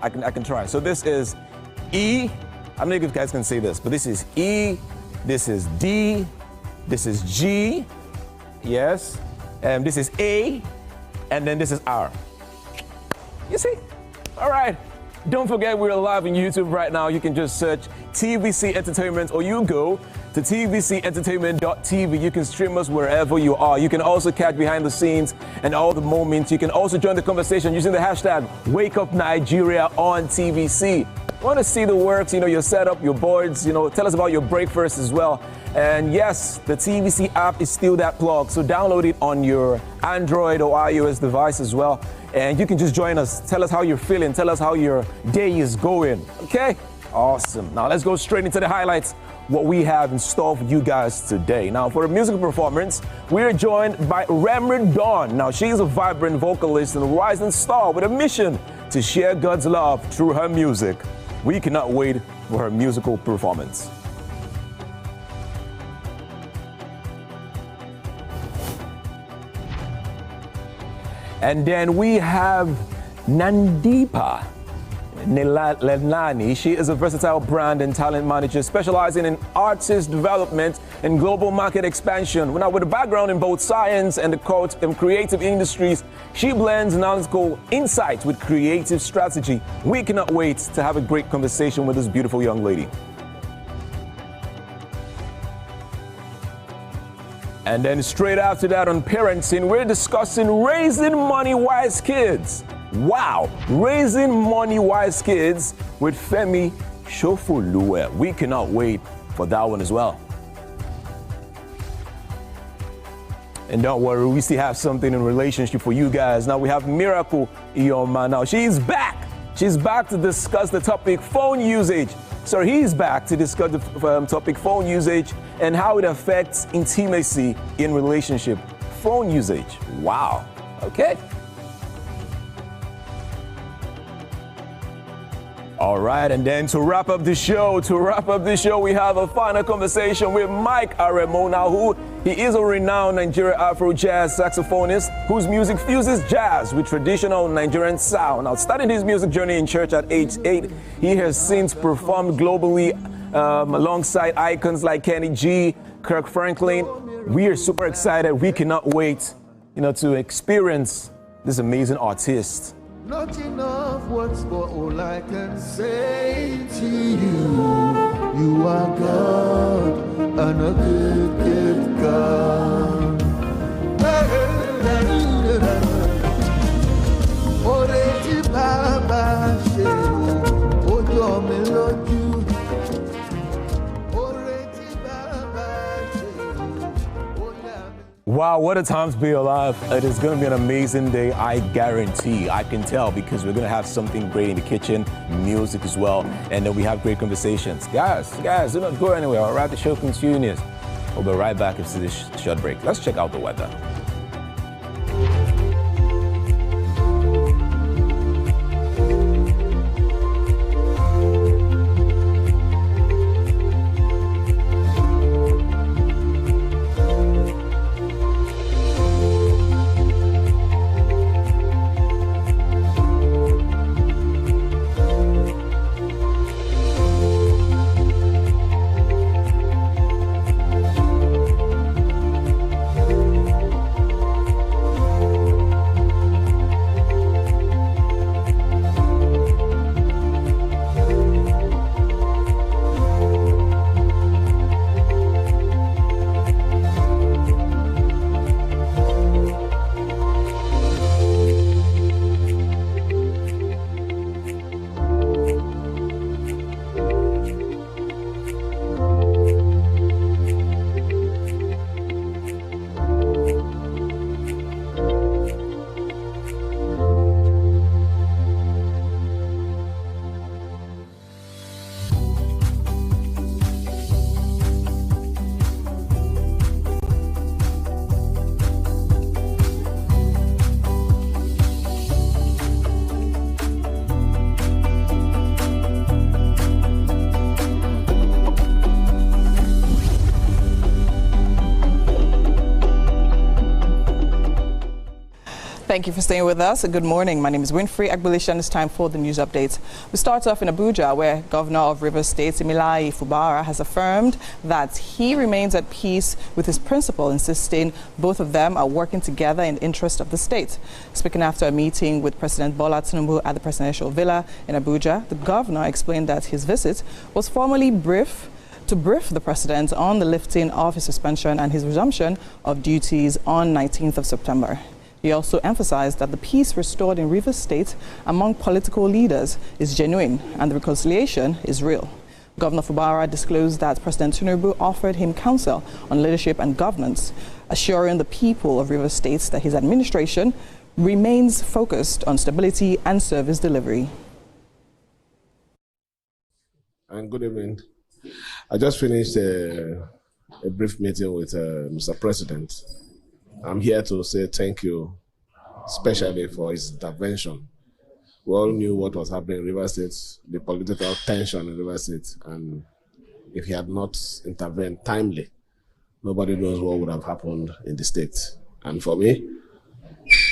I can try. So this is E. I don't know if you guys can say this, but this is E, this is D, this is G, yes, and this is A, and then this is R. You see? All right. Don't forget we're live on YouTube right now. You can just search TVC Entertainment, or you go to tvcentertainment.tv. You can stream us wherever you are. You can also catch behind the scenes and all the moments. You can also join the conversation using the hashtag #WakeUpNigeria on TVC. Want to see the works, your setup, your boards, tell us about your breakfast as well. And yes, the TVC app is still that plug, so download it on your Android or iOS device as well. And you can just join us. Tell us how you're feeling. Tell us how your day is going. Okay? Awesome. Now let's go straight into the highlights, what we have in store for you guys today. Now, for a musical performance, we're joined by Reverend Dawn. Now, she's a vibrant vocalist and a rising star with a mission to share God's love through her music. We cannot wait for her musical performance. And then we have Nandipa Lenani. She is a versatile brand and talent manager specializing in artist development and global market expansion. Now, with a background in both science and the creative industries, she blends analytical insight with creative strategy. We cannot wait to have a great conversation with this beautiful young lady. And then straight after that on parenting, we're discussing raising money-wise kids. Wow, raising money-wise kids with Femi Shofoluwe. We cannot wait for that one as well. And don't worry, we still have something in relationship for you guys. Now we have Miracle Ioma. Now she's back. She's back to discuss the topic phone usage. So he's back to discuss the topic phone usage and how it affects intimacy in relationship. Phone usage. Wow. Okay. All right, and then to wrap up the show, we have a final conversation with Mike Aremo. Now, he is a renowned Nigerian Afro jazz saxophonist whose music fuses jazz with traditional Nigerian sound. Now, starting his music journey in church at age 8, he has since performed globally alongside icons like Kenny G, Kirk Franklin. We are super excited. We cannot wait, to experience this amazing artist. Not enough words for all I can say to you. You are God and a good, good God. Wow, what a time to be alive. It is going to be an amazing day, I guarantee. I can tell because we're going to have something great in the kitchen, music as well, and then we have great conversations. Guys, do not go anywhere. All right, the show continues. We'll be right back after this short break. Let's check out the weather. Thank you for staying with us. Good morning. My name is Winfrey Agbulisha, and it's time for the news updates. We start off in Abuja, where Governor of Rivers State, Timileyin Fubara, has affirmed that he remains at peace with his principal, insisting both of them are working together in the interest of the state. Speaking after a meeting with President Bola Tinubu at the presidential villa in Abuja, the governor explained that his visit was formally to brief the president on the lifting of his suspension and his resumption of duties on 19th of September. He also emphasized that the peace restored in Rivers State among political leaders is genuine and the reconciliation is real. Governor Fubara disclosed that President Tinubu offered him counsel on leadership and governance, assuring the people of Rivers State that his administration remains focused on stability and service delivery. And good evening. I just finished a brief meeting with Mr. President. I'm here to say thank you, especially for his intervention. We all knew what was happening in Rivers State, the political tension in Rivers State, and if he had not intervened timely, nobody knows what would have happened in the state. And for me,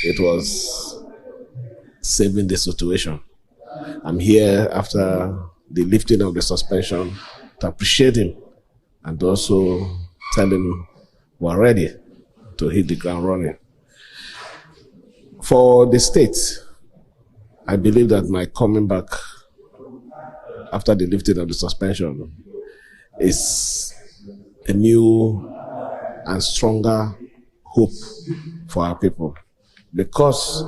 it was saving the situation. I'm here after the lifting of the suspension to appreciate him and also tell him we're ready to hit the ground running. For the state, I believe that my coming back after the lifting of the suspension is a new and stronger hope for our people, because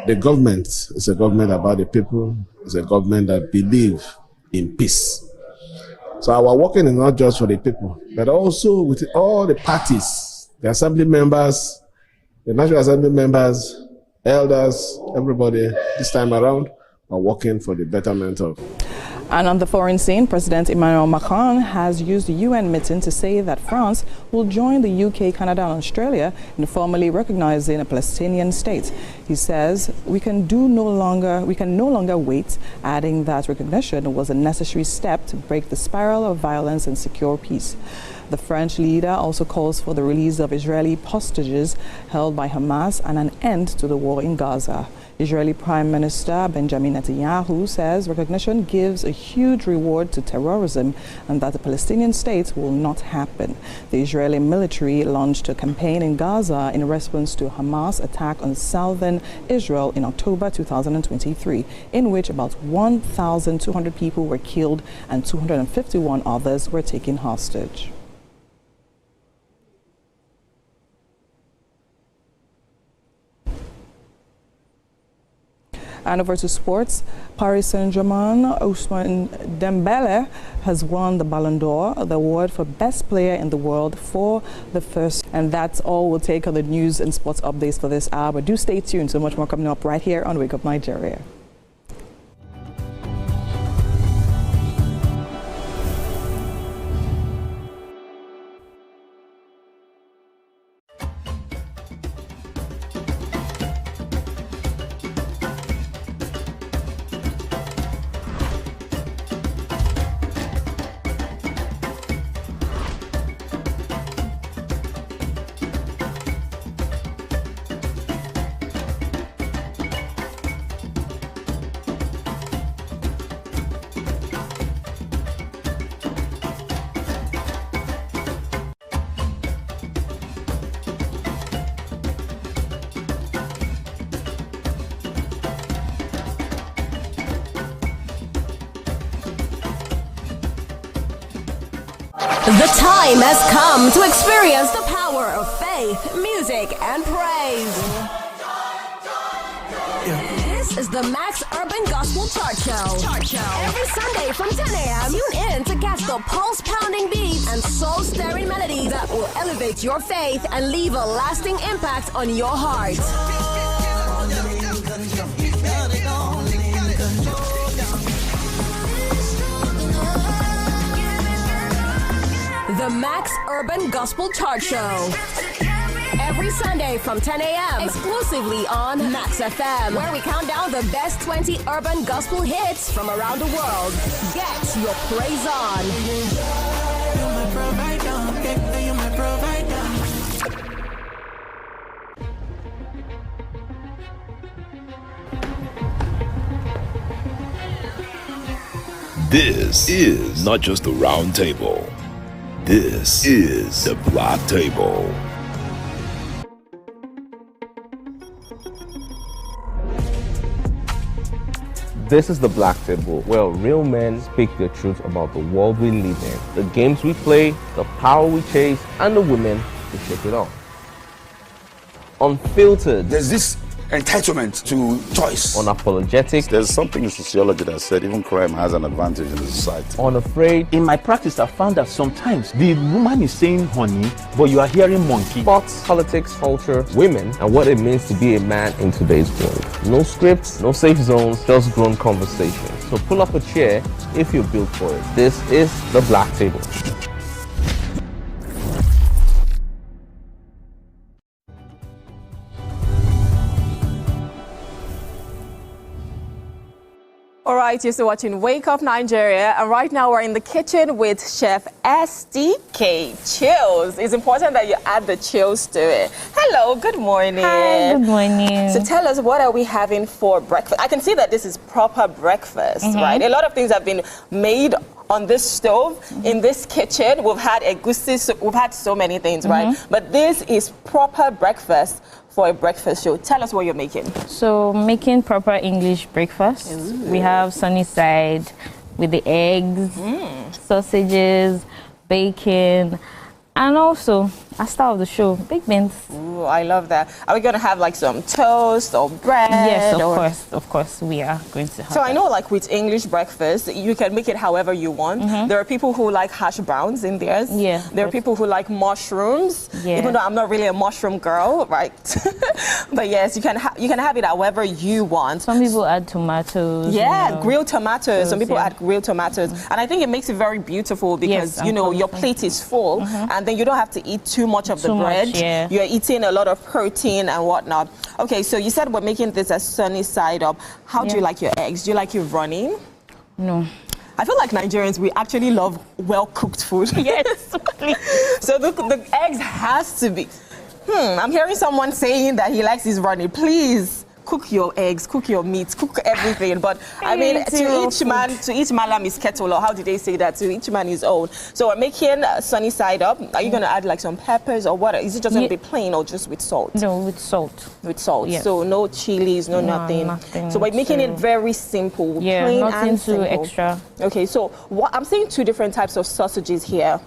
the government is a government about the people, it's a government that believes in peace. So our working is not just for the people, but also with all the parties, the assembly members, the National Assembly members, elders, everybody this time around are working for the betterment of. And on the foreign scene, President Emmanuel Macron has used the UN meeting to say that France will join the UK, Canada and Australia in formally recognizing a Palestinian state. He says we can no longer wait, adding that recognition was a necessary step to break the spiral of violence and secure peace. The French leader also calls for the release of Israeli hostages held by Hamas and an end to the war in Gaza. Israeli Prime Minister Benjamin Netanyahu says recognition gives a huge reward to terrorism and that the Palestinian state will not happen. The Israeli military launched a campaign in Gaza in response to Hamas' attack on southern Israel in October 2023, in which about 1,200 people were killed and 251 others were taken hostage. And over to sports, Paris Saint-Germain, Ousmane Dembele has won the Ballon d'Or, the award for best player in the world for the first. And that's all we'll take on the news and sports updates for this hour. But do stay tuned, so much more coming up right here on Wake Up Nigeria. The time has come to experience the power of faith, music, and praise. This is the Max Urban Gospel Chart Show. Every Sunday from 10 a.m., tune in to catch the pulse-pounding beats and soul-stirring melodies that will elevate your faith and leave a lasting impact on your heart. The Max Urban Gospel Chart Show. Every Sunday from 10 a.m. exclusively on Max FM, where we count down the best 20 urban gospel hits from around the world. Get your praise on. This is not just the round table. This is the black table. This is the Black Table, where real men speak the truth about the world we live in, the games we play, the power we chase, and the women who shake it off. Unfiltered. There's this entitlement to choice. Unapologetic. There's something in sociology that said even crime has an advantage in the society. Unafraid. In my practice, I found that sometimes the woman is saying honey, but you are hearing monkey. Sports, politics, culture, women, and what it means to be a man in today's world. No scripts, no safe zones, just grown conversations. So pull up a chair if you're built for it. This is the Black Table. All right, you're still watching Wake Up Nigeria, and right now we're in the kitchen with Chef SDK Chills. It's important that you add the chills to it. Hello, good morning. Hi, good morning. So tell us, what are we having for breakfast? I can see that this is proper breakfast, right? A lot of things have been made on this stove, in this kitchen. We've had egusi, we've had so many things, right? But this is proper breakfast for a breakfast show. Tell us what you're making. So, making proper English breakfast. Ooh. We have sunny side with the eggs, sausages, bacon, and also, as start of the show, baked beans. Ooh, I love that. Are we going to have like some toast or bread? Yes, of course, we are going to have So that. I know, like with English breakfast, you can make it however you want. There are people who like hash browns in theirs. Yeah. There are people who like mushrooms. Yeah. Even though I'm not really a mushroom girl, right? But yes, you can have it however you want. Some people add tomatoes. Yeah, you know. grilled tomatoes. Some people yeah. add grilled tomatoes, and I think it makes it very beautiful because Yes, you know your absolutely. plate is full, and then you don't have to eat too much of the Too much, bread. yeah. You're eating a lot of protein and whatnot. Okay, so you said we're making this a sunny side up. How do you like your eggs? Do you like it running? No. I feel like Nigerians, we actually love well-cooked food. Yes, please. So the eggs has to be. I'm hearing someone saying that he likes his runny. Please cook your eggs, cook your meat, cook everything. But I mean, to each malam is kettle, or how did they say that? To each man his own. So we're making sunny side up. Are you going to add like some peppers or what? Is it just going to be plain or just with salt? No, with salt. With salt. Yes. So no chilies, no nothing. So we're making it very simple, plain nothing and too simple. extra. Okay, so what I'm seeing two different types of sausages here.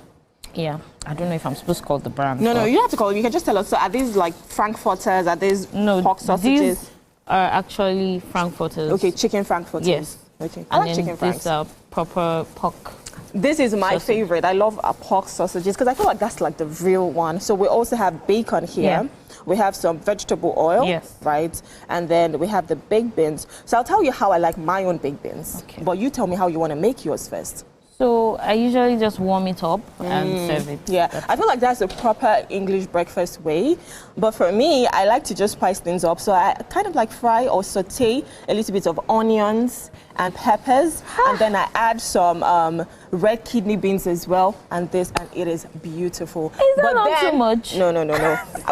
Yeah, I don't know if I'm supposed to call the brand. No, but you don't have to call them. You can just tell us. So are these like Frankfurters? Are these pork sausages? These are actually Frankfurters. Okay, chicken Frankfurters. Yes. Okay, I like chicken Franks. These are proper pork. This is my sausage. favorite. I love pork sausages because I feel like that's like the real one. So we also have bacon here. Yeah. We have some vegetable oil, Yes. right? And then we have the baked beans. So I'll tell you how I like my own baked beans. Okay. But you tell me how you want to make yours first. So I usually just warm it up and serve it. Yeah, I feel like that's a proper English breakfast way. But for me, I like to just spice things up. So I kind of like fry or saute a little bit of onions and peppers. And then I add some red kidney beans as well. And it is beautiful. Is that not too much? No.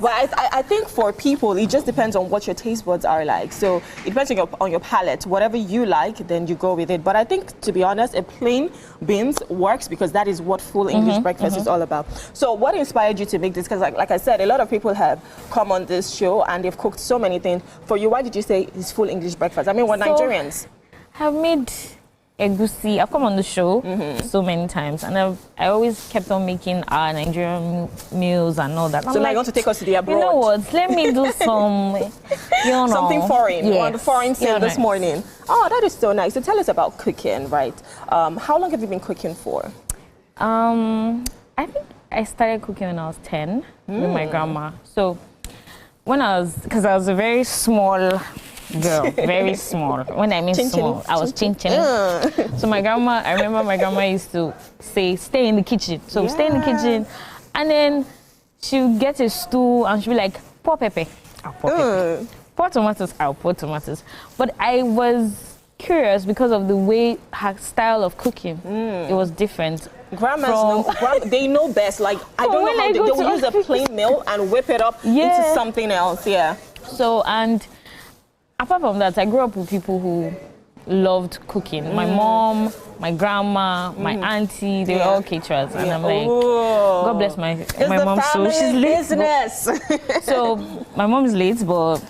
But I think for people, it just depends on what your taste buds are like. So it depends on your palate. Whatever you like, then you go with it. But I think, to be honest, a plain beans works because that is what full English breakfast is all about. So what inspired you to make this? Because like I said, a lot of people have come on this show and they've cooked so many things. For you, why did you say it's full English breakfast? I mean, we're Nigerians. I've made egusi. I've come on the show so many times, and I always kept on making our Nigerian meals and all that. So now you want to take us to the abroad? You know what? Let me do some, something foreign. Yes. We're on the foreign scene this morning. Oh, that is so nice. So tell us about cooking, right? How long have you been cooking for? I think I started cooking when I was 10 with my grandma. So because I was a very small girl, very small. When I mean small, I was chin. So I remember my grandma used to say, stay in the kitchen. So stay in the kitchen. And then she'll get a stool and she'll be like, pour pepper. I'll pour pepper. Pour tomatoes, I'll pour tomatoes. But I was curious because of the way her style of cooking, it was different. Grandmas know, they know best. Like, I don't know how they will use a plain milk and whip it up into something else, yeah. So, and apart from that, I grew up with people who loved cooking. My mom, my grandma, my auntie, they were all caterers. And I'm like, God bless my mom. So she's late. Business. So my mom is late, but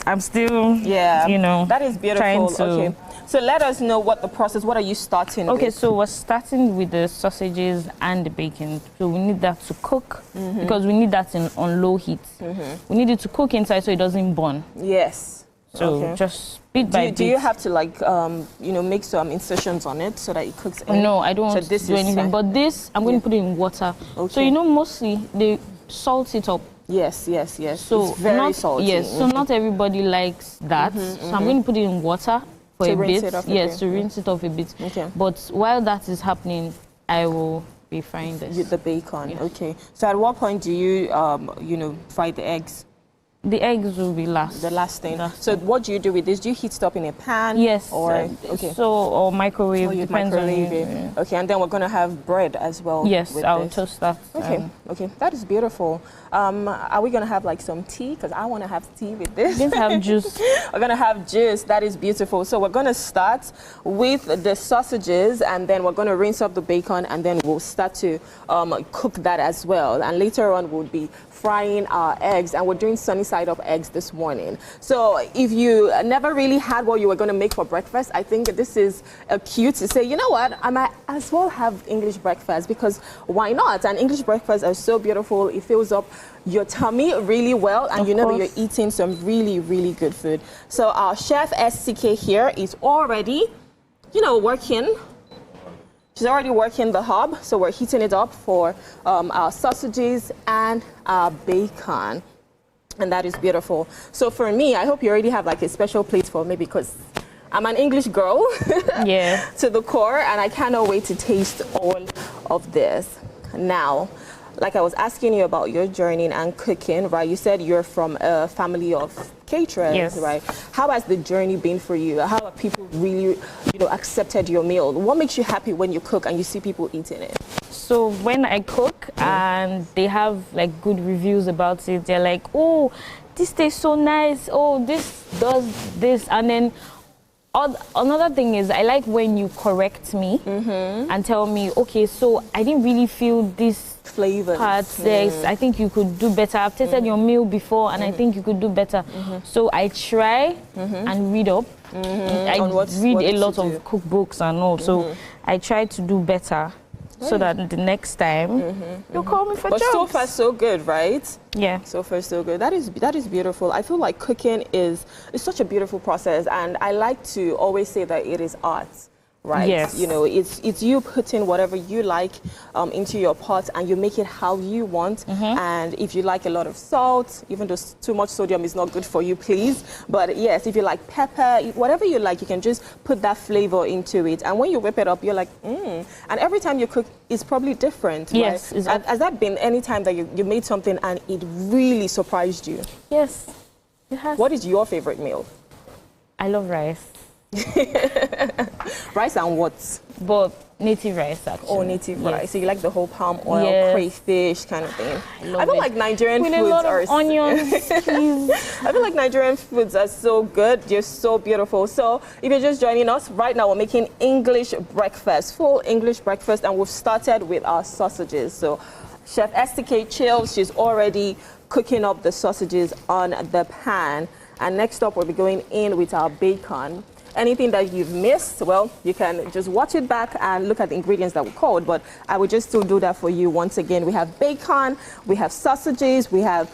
I'm still, you know, that is beautiful. trying to. Okay. So let us know what the process, what are you starting with? Okay, so we're starting with the sausages and the bacon. So we need that to cook because we need that on low heat. We need it to cook inside so it doesn't burn. Yes. So just bit by bit. Do you have to like, you know, make some incisions on it so that it cooks in? No, I don't do anything. But this, I'm going to put it in water. Okay. So you know, mostly they salt it up. Yes. So it's very salty. Yes, so not everybody likes that. So I'm going to put it in water for a bit. Yes, to rinse it off a bit. Okay. But while that is happening, I will be frying this. The bacon. Yes. Okay. So at what point do you, you know, fry the eggs? The eggs will be last. The last thing. So what do you do with this? Do you heat it up in a pan? Yes. Or or microwave. Depends on you. Yeah. Okay, and then we're gonna have bread as well. Yes, I'll toast that. Okay, that is beautiful. Are we gonna have like some tea? Because I want to have tea with this. Let's have juice. We're gonna have juice. That is beautiful. So we're gonna start with the sausages, and then we're gonna rinse up the bacon, and then we'll start to cook that as well. And later on, we'll be frying our eggs, and we're doing sunny side up eggs this morning. So if you never really had what you were going to make for breakfast, I think this is cute to say, you know what, I might as well have English breakfast, because why not? And English breakfasts are so beautiful. It fills up your tummy really well, and you know that you're eating some really, really good food. So our chef SCK here is already, you know, working. She's already working the hob, so we're heating it up for our sausages and our bacon. And that is beautiful. So for me, I hope you already have like a special plate for me, because I'm an English girl to the core, and I cannot wait to taste all of this. Now, like I was asking you about your journey and cooking, right? You said you're from a family of caterers, right? How has the journey been for you? How have people really, you know, accepted your meal? What makes you happy when you cook and you see people eating it? So when I cook and they have like good reviews about it, they're like, oh, this tastes so nice. Oh, this does this. And then another thing is, I like when you correct me and tell me, okay, so I didn't really feel this flavor parts. I think you could do better. I've tasted your meal before, and I think you could do better. So I try and read up. I read a lot of cookbooks and all. So I try to do better, so that the next time you'll call me for jobs. But so far, so good, right? Yeah. So far, so good. That is beautiful. I feel like cooking is such a beautiful process, and I like to always say that it is art. Right? Yes. You know, it's you putting whatever you like into your pot, and you make it how you want. And if you like a lot of salt, even though too much sodium is not good for you, please. But yes, if you like pepper, whatever you like, you can just put that flavor into it. And when you whip it up, you're like, And every time you cook, it's probably different. Yes. Right? Has that been any time that you made something and it really surprised you? Yes, it has. What is your favorite meal? I love rice. Rice and what? But native rice, actually. Oh, native rice. So you like the whole palm oil, crayfish kind of thing. I feel like Nigerian with foods a lot are of onions, please. I feel like Nigerian foods are so good. They're so beautiful. So if you're just joining us right now, we're making English breakfast, full English breakfast, and we've started with our sausages. So Chef STK chills. She's already cooking up the sausages on the pan. And next up, we'll be going in with our bacon. Anything that you've missed, well, you can just watch it back and look at the ingredients that we called, but I would just still do that for you once again. We have bacon, we have sausages, we have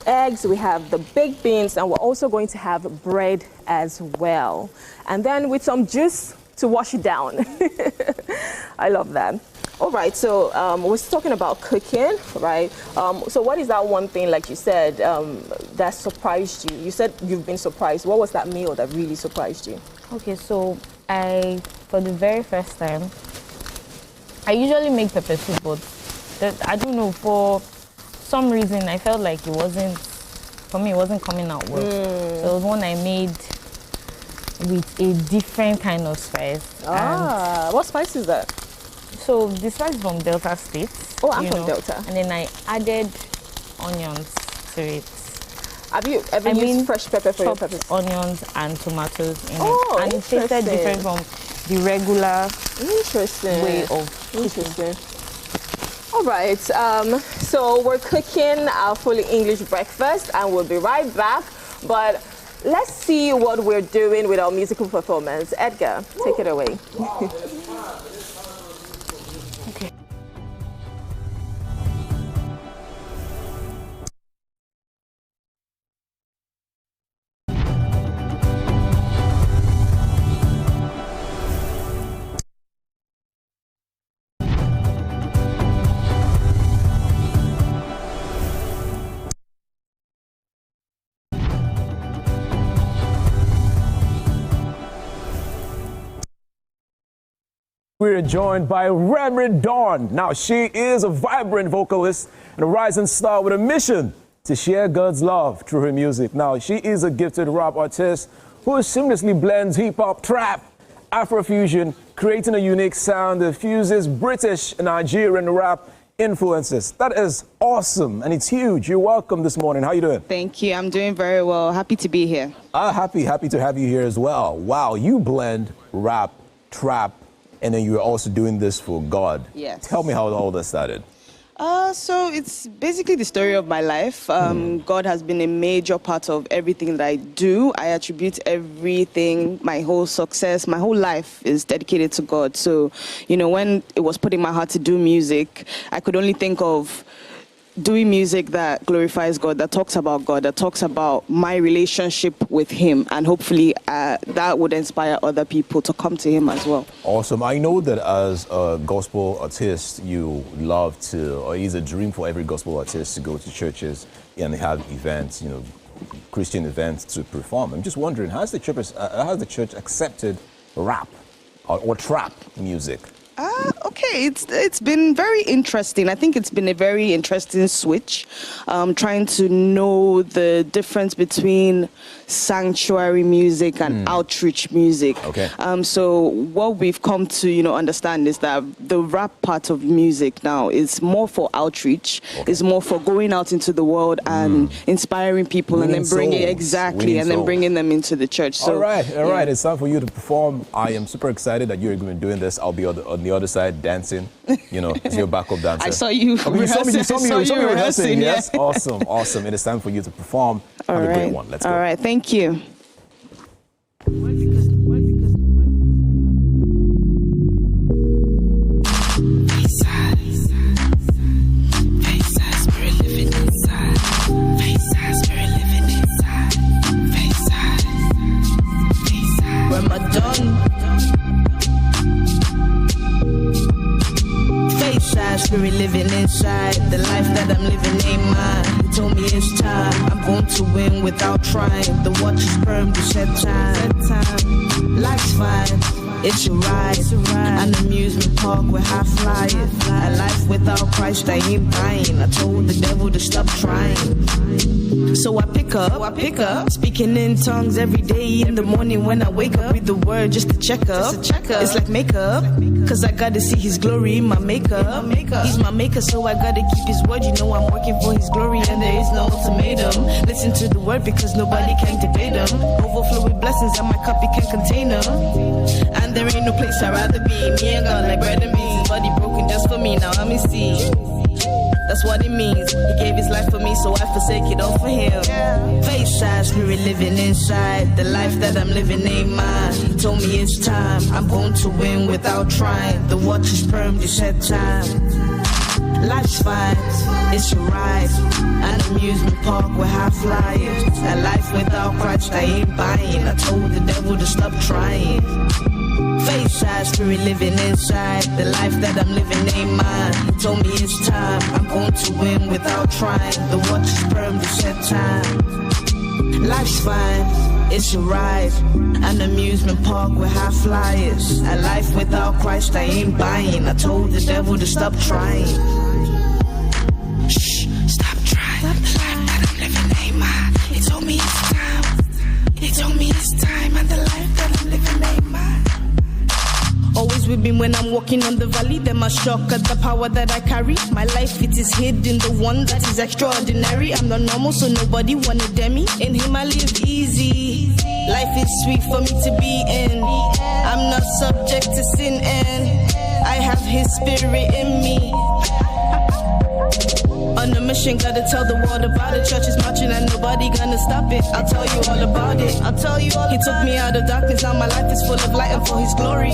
eggs, we have the baked beans, and we're also going to have bread as well. And then with some juice to wash it down. I love that. All right, so we're talking about cooking, right? So what is that one thing, like you said, that surprised you? You said you've been surprised. What was that meal that really surprised you? Okay, so for the very first time, I usually make pepper soup, but I don't know, for some reason, I felt like it wasn't coming out well. So it was one I made with a different kind of spice. What spice is that? So this one is from Delta State. Oh, I'm from Delta. And then I added onions to it. Have you ever used fresh pepper for your peppers? Onions and tomatoes in Oh, it. And it tasted different from the regular way of cooking. All right, so we're cooking our fully English breakfast and we'll be right back. But let's see what we're doing with our musical performance. Edgar, take it away. Okay. We're joined by Reverend Dawn. Now, she is a vibrant vocalist and a rising star with a mission to share God's love through her music. Now, she is a gifted rap artist who seamlessly blends hip-hop, trap, Afrofusion, creating a unique sound that fuses British and Nigerian rap influences. That is awesome, and it's huge. You're welcome this morning. How you doing? Thank you. I'm doing very well. Happy to be here. Happy to have you here as well. Wow, you blend rap, trap, and then you're also doing this for God. Yes. Tell me how all that started. So it's basically the story of my life. God has been a major part of everything that I do. I attribute everything, my whole success, my whole life is dedicated to God. So, you know, when it was put in my heart to do music, I could only think of doing music that glorifies God, that talks about God, that talks about my relationship with Him, and hopefully that would inspire other people to come to Him as well. Awesome. I know that as a gospel artist, you love to, or it's a dream for every gospel artist to go to churches and have events, you know, Christian events to perform. I'm just wondering, has the church accepted rap or trap music? Okay, it's been very interesting. I think it's been a very interesting switch, trying to know the difference between sanctuary music and outreach music. Okay. So what we've come to, you know, understand is that the rap part of music now is more for outreach, is more for going out into the world and inspiring people, Winning and then bringing souls. bringing them into the church. So, all right. It's time for you to perform. I am super excited that you're going to be doing this. I'll be on the other side dancing. You know, as your backup dancer. I saw you. You saw me rehearsing. Yes, yeah. Awesome. It is time for you to perform. Have a great one. Let's go. All right. Thank you. Spirit living inside. The life that I'm living ain't mine. He told me it's time. I'm going to win without trying. The watch is firm to set time. Life's fine. It's a ride. An amusement park with high flyers. A life without Christ I ain't buying. I told the devil to stop trying. So I pick up, speaking in tongues every day in the morning when I wake up. Read the word just to check up. It's like makeup, cause I gotta see His glory in my makeup. He's my maker, so I gotta keep His word. You know I'm working for His glory and there is no ultimatum. Listen to the word because nobody can debate them. Overflow with blessings and my cup He can contain them. And there ain't no place I'd rather be. Me and God like bread and beans. His body broken just for me, now I'm His seed. That's what it means. He gave His life for me, so I forsake it all for Him. Face side, spirit living inside. The life that I'm living ain't mine. He told me it's time. I'm going to win without trying. The watch is firm, you set time. Life's fine, it's a ride. An amusement park with high flyers. A life without Christ I ain't buying. I told the devil to stop trying. Face side, spirit living inside. The life that I'm living ain't mine. He told me it's time. I'm going to win without trying. The watch is firm to set time. Life's fine, it's a ride. An amusement park with high flyers. A life without Christ I ain't buying. I told the devil to stop trying. Shh, stop trying. The life that I'm living ain't mine. He told me it's time. He told me it's time. And the life that I'm living ain't mine. Always with with me when I'm walking on the valley. Them are shocked at the power that I carry. My life, it is hidden, the one that is extraordinary. I'm not normal, so nobody wanna demi. In him I live easy. Life is sweet for me to be in. I'm not subject to sin and I have his spirit in me. On a mission, gotta tell the world about it. Church is marching and nobody gonna stop it. I'll tell you all about it. I'll tell you all. He took me out of darkness, now my life is full of light and for his glory.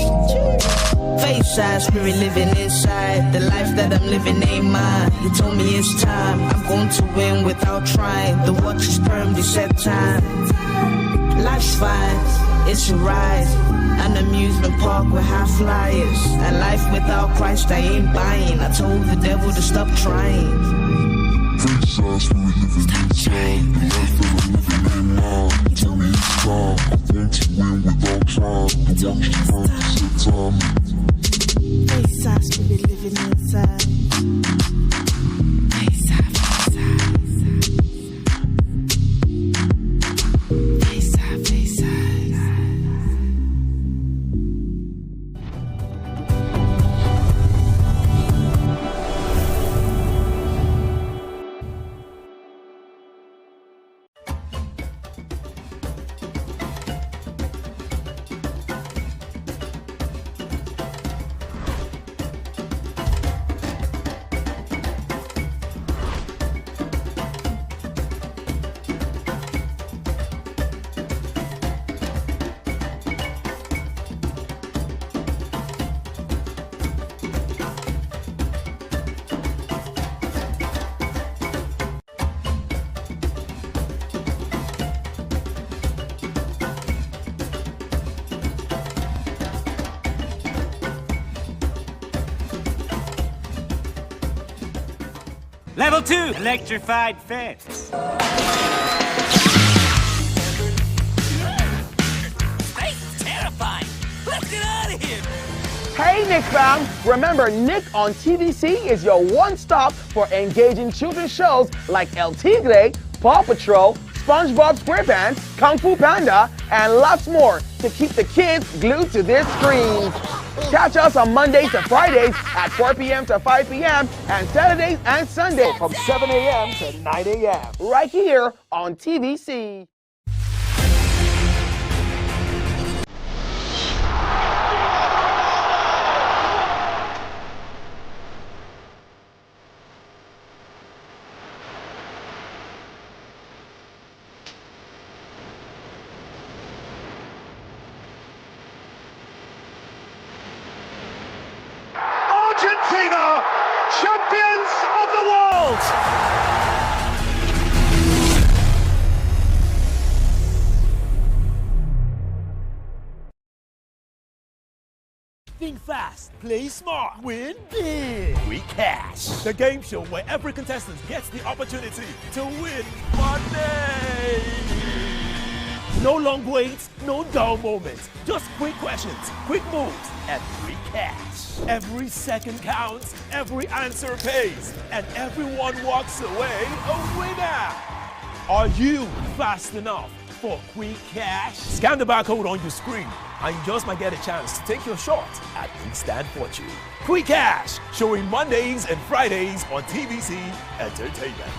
Face side, spirit living inside. The life that I'm living ain't mine. He told me it's time. I'm going to win without trying. The watch is firm, the set time. Life's fine, it's a ride. An amusement park with high flyers. And life without Christ I ain't buying. I told the devil to stop trying. Stop trying. The life that I'm living ain't mine. He told me it's time. I'm going to win without trying. The watch is firm, the set time. Face side, spirit living inside. Face side, face side. Face side, face side. Level 2, electrified fence. That's terrifying. Let's get out of here. Hey, Nick fam! Remember, Nick on TVC is your one-stop for engaging children's shows like El Tigre, Paw Patrol, SpongeBob SquarePants, Kung Fu Panda, and lots more to keep the kids glued to their screens. Catch us on Mondays to Fridays at 4 p.m. to 5 p.m. and Saturdays and Sundays from 7 a.m. to 9 a.m. right here on TVC. Argentina, champions of the world! Think fast, play smart, win big. We cash. The game show where every contestant gets the opportunity to win money. No long waits, no dull moments. Just quick questions, quick moves, and free cash. Every second counts, every answer pays, and everyone walks away a winner. Are you fast enough for quick cash? Scan the barcode on your screen, and you just might get a chance to take your shot at instant fortune. Quick Cash, showing Mondays and Fridays on TVC Entertainment.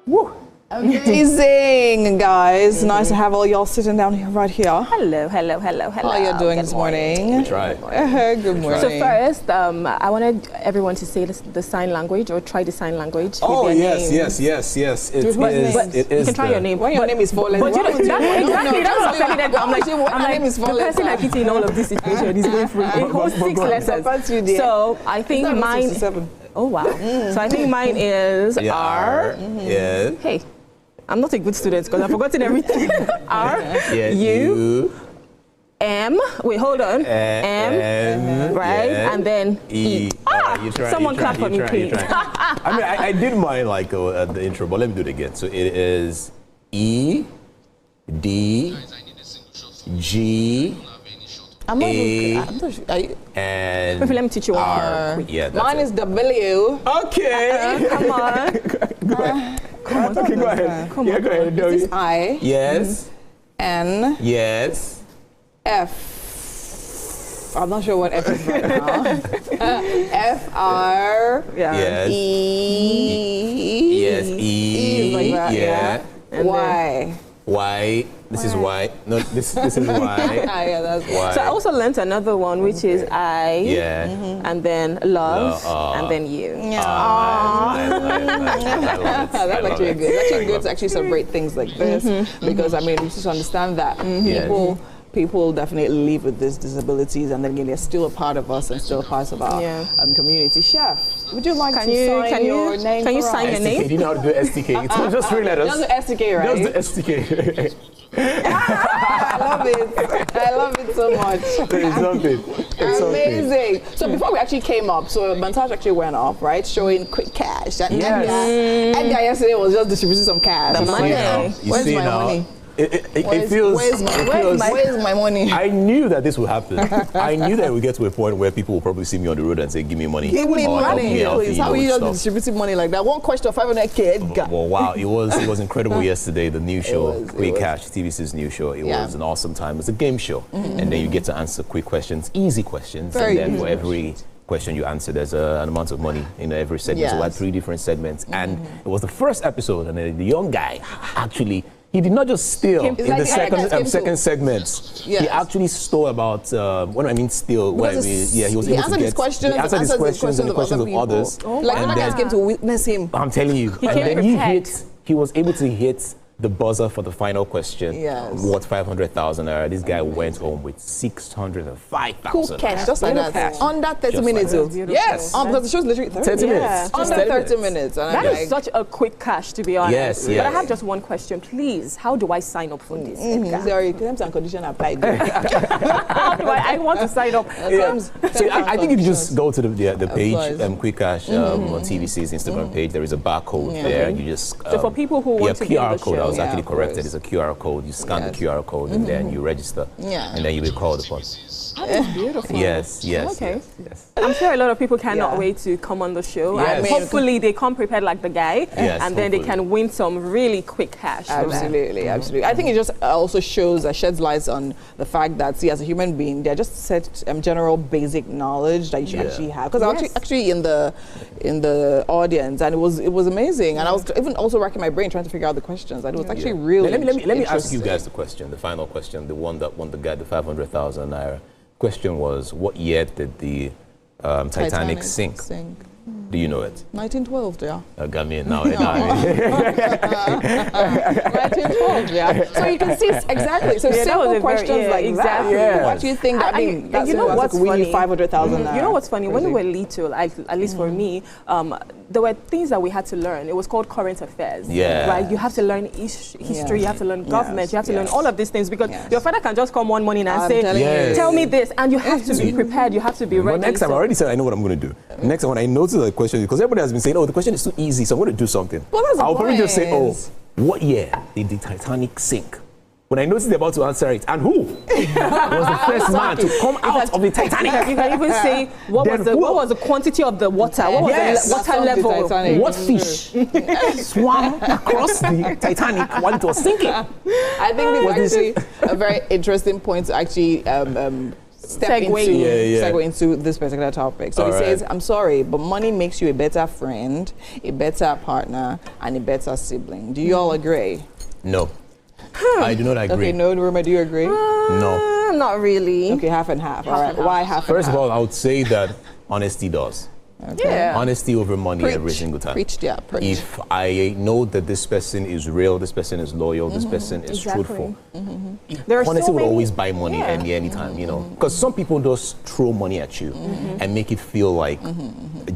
Woo. Amazing, guys. Nice to have all y'all sitting down here, right here. Hello, hello, hello, hello. How are you doing this morning? We tried. Good morning. So first, I wanted everyone to say the sign language or try the sign language. Oh, yes, names. yes. It is. You can try your name. When your name is falling. But exactly, that's what I'm saying. I'm like, the person I put in all of this situation is going through a whole 6 lessons. So I think mine. Oh wow. So I think mine is R. Yeah. Hey, I'm not a good student because I've forgotten everything. R. U. M. Wait, hold on. M. Right, and then E. Someone clap for me, please. I mean, I did mine like at the intro, but let me do it again. So it is E, D, G, I'm not A, sure. and Let me teach you one R. more. Yeah, Mine is W. Okay. Come on. Okay, go ahead. Go ahead. This is I. Yes. N. Yes. F. I'm not sure what F is right now. F, R, Yes. E. Yes. E. is like that, Yeah. And Y. Y. This is Y. No, this is Y. Yeah, that's Y. So I also learned another one, which is I, Yeah. and then love, and then you. That's actually good. It's actually good to actually celebrate things like this because I mean, we just understand that people definitely live with these disabilities, and then again, they're still a part of us and still a part of our community. Chef, would you like to sign your name? Can you for sign us? your name? Do you know how to do STK? It's not just 3 letters. Just the STK, right? Just the STK. I love it. I love it so much. It's something. It's amazing. So before we actually came up, so montage actually went off, right? Showing quick cash. And Edgar yesterday was just distributing some cash. The money. Where's my money? It feels. Where's my money? I knew that this would happen. I knew that we get to a point where people will probably see me on the road and say, "Give me money." Give me money, please. How are you just stuff. distributing money like that? One question, 500K, Edgar. Well, wow, it was incredible yesterday. The new show, Quick Cash, TVC's new show. It was an awesome time. It's a game show, and then you get to answer quick questions, easy questions, and then for every question you answer, there's an amount of money in every segment. So we had 3 different segments, and it was the first episode, and the young guy actually. He did not just steal in the second segment. He actually stole about, what do I mean steal? He was able to answered his questions. He answered his questions and the questions of others. Like other guys came to witness him. I'm telling you. And then he was able to hit the buzzer for the final question. Worth 500,000 naira. This guy went home with 605,000. Cool cash, just like that. Under 30 minutes. Yes. Because the show's literally 30 minutes. Under 30 minutes. That is such a quick cash, to be honest. Yes. But I have just one question, please. How do I sign up for this? Sorry, terms and conditions apply. How do I want to sign up? So I think you can just go to the page, Quick Cash on TVC's Instagram page. There is a barcode there, and you just. So for people who want to be in the show. I was actually corrected. It's a QR code. You scan the QR code and then you register. And then you'll be called upon. That is beautiful. Yes. Okay. I'm sure a lot of people cannot wait to come on the show. I mean, hopefully they come prepared like the guy, and then they can win some really quick cash. Absolutely. I think it just also sheds light on the fact that, see, as a human being, they're just set general basic knowledge that you should actually have. Because I was actually in the audience, and it was amazing. And I was even also racking my brain trying to figure out the questions. And it was actually really Let me ask you guys the question, the final question, the one that won the guy the 500,000 naira. Question was, what year did the Titanic sink? Do you know it? 1912, Got me now. 1912, So you can see exactly. So simple questions like that. What do you think? I mean, you know what's funny? 500,000. You know what's funny? When we were little, at least for me, there were things that we had to learn. It was called current affairs. Right? You have to learn history. You have to learn government. You have to learn all of these things because your father can just come one morning and say, "Tell me this," and you have to be prepared. You have to be ready. But next time, I already said I know what I'm going to do. Next time, when I notice the question, because everybody has been saying, "Oh, the question is too easy," so I'm going to do something. I'll probably just say, "Oh, what year did the Titanic sink?" When I noticed they're about to answer it, and who was the first man to come out of the Titanic? You can even say what was the quantity of the water? What was the water level? What fish swam across the Titanic while it was sinking? I think this is actually a very interesting point to actually segue into this particular topic. So he says, "I'm sorry, but money makes you a better friend, a better partner, and a better sibling." Do you all agree? No. I do not agree. Okay, no, Roma, do you agree? No. Not really. Okay, half and half. All right. Why half and half? First of all, I would say that honesty does. Honesty over money every single time. Preach. If I know that this person is real, this person is loyal, this person is truthful, honesty will always buy money anytime, you know. Because some people just throw money at you and make it feel like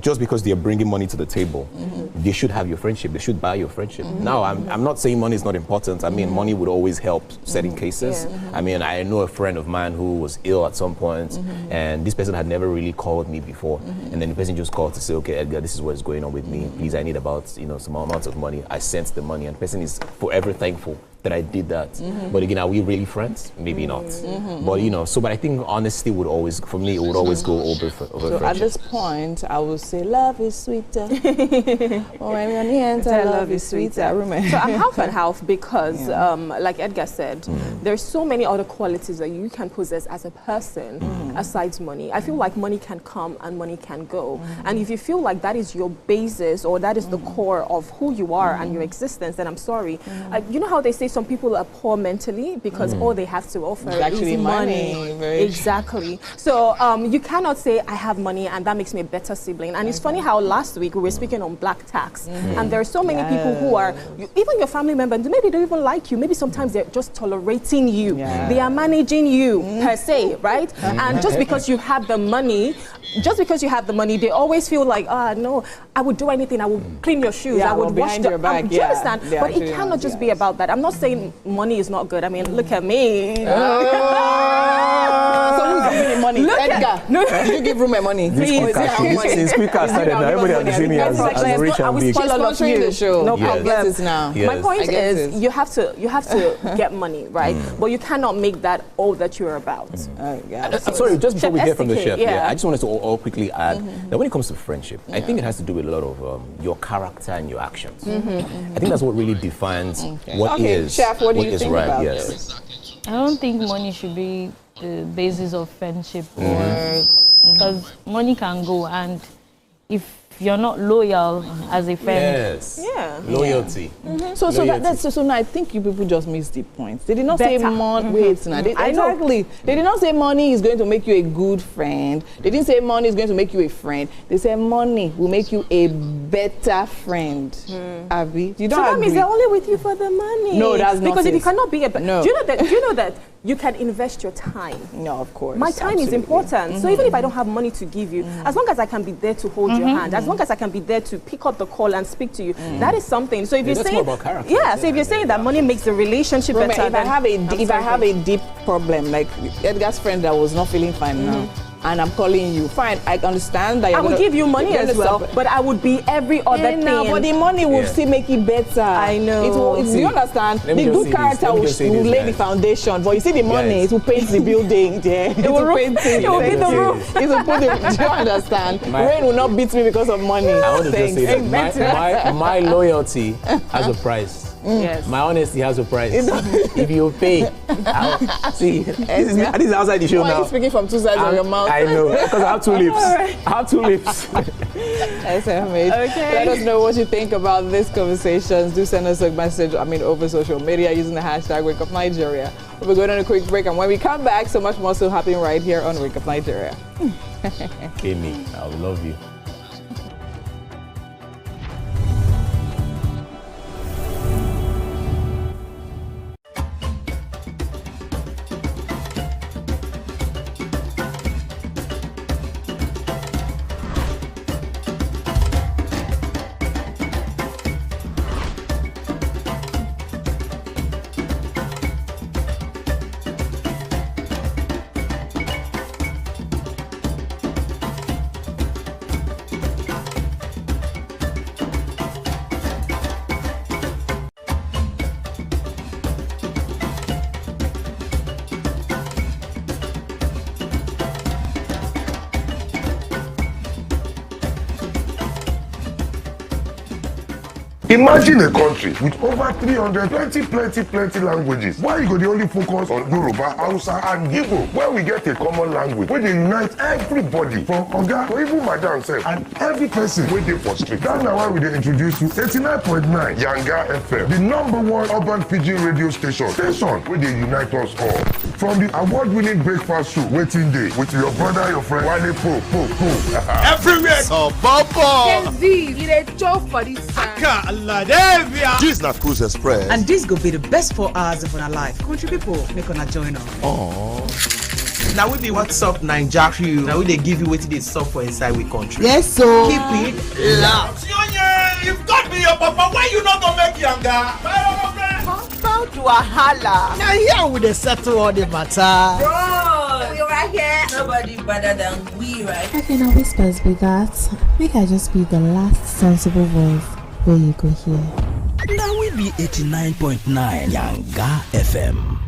just because they're bringing money to the table, they should have your friendship, they should buy your friendship. Now, I'm not saying money is not important. I mean, money would always help certain cases. I mean, I know a friend of mine who was ill at some point, and this person had never really called me before, and then the person just called to say, "Okay, Edgar, this is what's going on with me. Please, I need about some amount of money." I sent the money, and the person is forever thankful that I did that. But again, are we really friends? Maybe not. But you know, but I think honesty would always, for me, it would always go over friendship. At this point, I would say love is sweeter. When you're near, love is sweeter. Remember. So I'm half and half because, like Edgar said, there's so many other qualities that you can possess as a person aside money. I feel like money can come and money can go. And if you feel like that is your basis or that is the core of who you are and your existence, then I'm sorry. You know how they say some people are poor mentally because all they have to offer is money. Exactly. So you cannot say I have money and that makes me a better sibling. And it's funny how last week we were speaking on black tax, and there are so many people who are, even your family members, maybe they don't even like you. Maybe sometimes they're just tolerating you. They are managing you per se, right? And just because you have the money, they always feel like, no, I would do anything. I would clean your shoes. I would wash your back. Do you understand? But it cannot just be about that. I'm not saying money is not good. I mean, look at me. So who's giving me money? Edgar. Did you give Rume money? Since quicker started now, everybody has seen me as rich and big. Sponsoring the show. No problem. Now. My point is, you have to get money, right? But you cannot make that all that you're about. I'm sorry, just before we hear from the chef, I just wanted to all quickly add that when it comes to friendship, I think it has to do with a lot of your character and your actions. I think that's what really defines what is Chef, what do you think right. about Yes. this? I don't think money should be the basis of friendship, or because money can go, and if you're not loyal as a friend, loyalty. So now I think you people just missed the point. They did not say money. Wait, now exactly. They did not say money is going to make you a good friend. They didn't say money is going to make you a friend. They said money will make you a better friend. Abby, you don't. So that means they're only with you for the money. No, that's not because if you cannot be a no. do you know that you can invest your time? No, of course. My time is important. So even if I don't have money to give you, as long as I can be there to hold your hand, as long as I can be there to pick up the call and speak to you, that is something. So if you're saying, so if you're saying that money makes the relationship better, if I have a deep problem, like Edgar's friend that was not feeling fine now, and I'm calling you, fine, I understand that I will give you money as well, but I would be every other thing. But the money will still make it better. I know. Do you understand? The good character will lay the foundation, but you see the money, it will paint the building. It will paint it. It will be the roof. It will put the. Do you understand? Rain will not beat me because of money. I want to just say that my loyalty has a price. Yes. My honesty has a price. If you pay, see. This is outside the show now. Why are you speaking from two sides of your mouth? I know, because I have two lips. I have two lips. SMH. Let us know what you think about this conversation. Do send us a message, over social media using the hashtag Wake Up Nigeria. We're going on a quick break, and when we come back, so much more still happening right here on Wake Up Nigeria. Amy, I will love you. Imagine a country with over 320 plenty languages. Why you go the only focus on Yoruba, Hausa and Igbo? Where we get a common language where they unite everybody from Oga to even Madam self and every person wey dey for street. That's why we dey introduce you 89.9 Yanga FM, the #1 urban pidgin radio station where they unite us all. From the award-winning breakfast show Waiting Day with your brother, your friend Wale Po. Everywhere. So Bobo. You dey chop for this side. This na Cruise Express. And this go be the best 4 hours of our life. Country people, make una join us. Now we be What's Up Naija crew. Now we dey give you wetin dey sup for inside we country. Yes, so keep it locked. If God be your papa, why you not gonna make Yanga? Come to a holla. Now here we dey settle all the matter. Bro, we right here. Nobody better than we, right? I can always be that. Make I just be the last sensible voice where you go hear. Now we be 89.9 Yanga FM.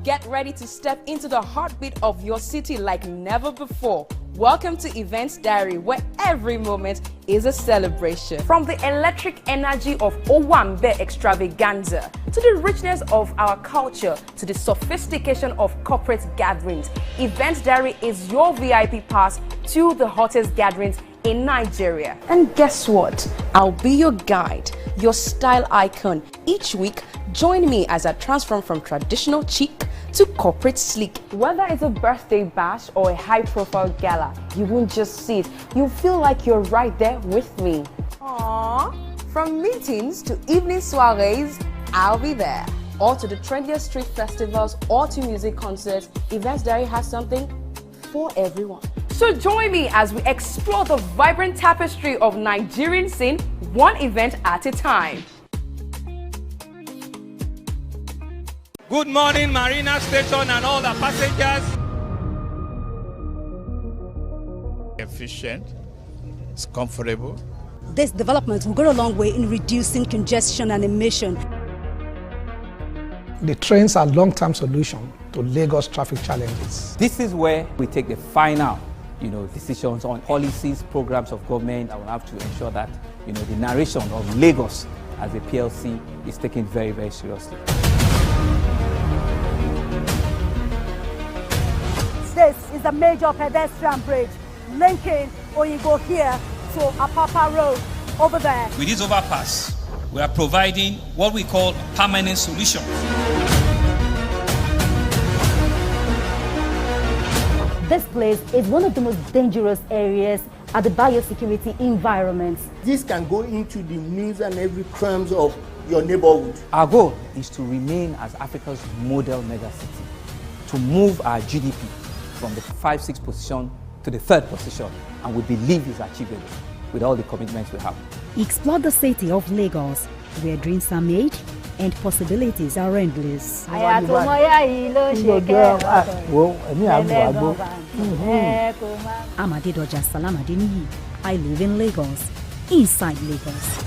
Get ready to step into the heartbeat of your city like never before. Welcome to Events Diary, where every moment is a celebration. From the electric energy of Owambe extravaganza, to the richness of our culture, to the sophistication of corporate gatherings, Events Diary is your VIP pass to the hottest gatherings in Nigeria. And guess what? I'll be your guide, your style icon. Each week, join me as I transform from traditional chic to corporate sleek. Whether it's a birthday bash or a high-profile gala, you won't just see it. You'll feel like you're right there with me. Aww. From meetings to evening soirees, I'll be there. Or to the trendiest street festivals or to music concerts, Events Diary has something for everyone. So join me as we explore the vibrant tapestry of Nigerian scene, one event at a time. Good morning, Marina Station and all the passengers. Efficient, it's comfortable. This development will go a long way in reducing congestion and emission. The trains are a long-term solution to Lagos traffic challenges. This is where we take the final, decisions on policies, programs of government. I will have to ensure that, the narration of Lagos as a PLC is taken very, very seriously. This is a major pedestrian bridge linking Oyingo here to Apapa Road over there. With this overpass, we are providing what we call a permanent solution. This place is one of the most dangerous areas at the biosecurity environment. This can go into the news and every crimes of your neighborhood. Our goal is to remain as Africa's model megacity, to move our GDP from the 5-6 position to the 3rd position, and we believe it's achievable with all the commitments we have. Explore the city of Lagos, where dreams are made and possibilities are endless. Amadedoja Salamadini. I live in Lagos, inside Lagos.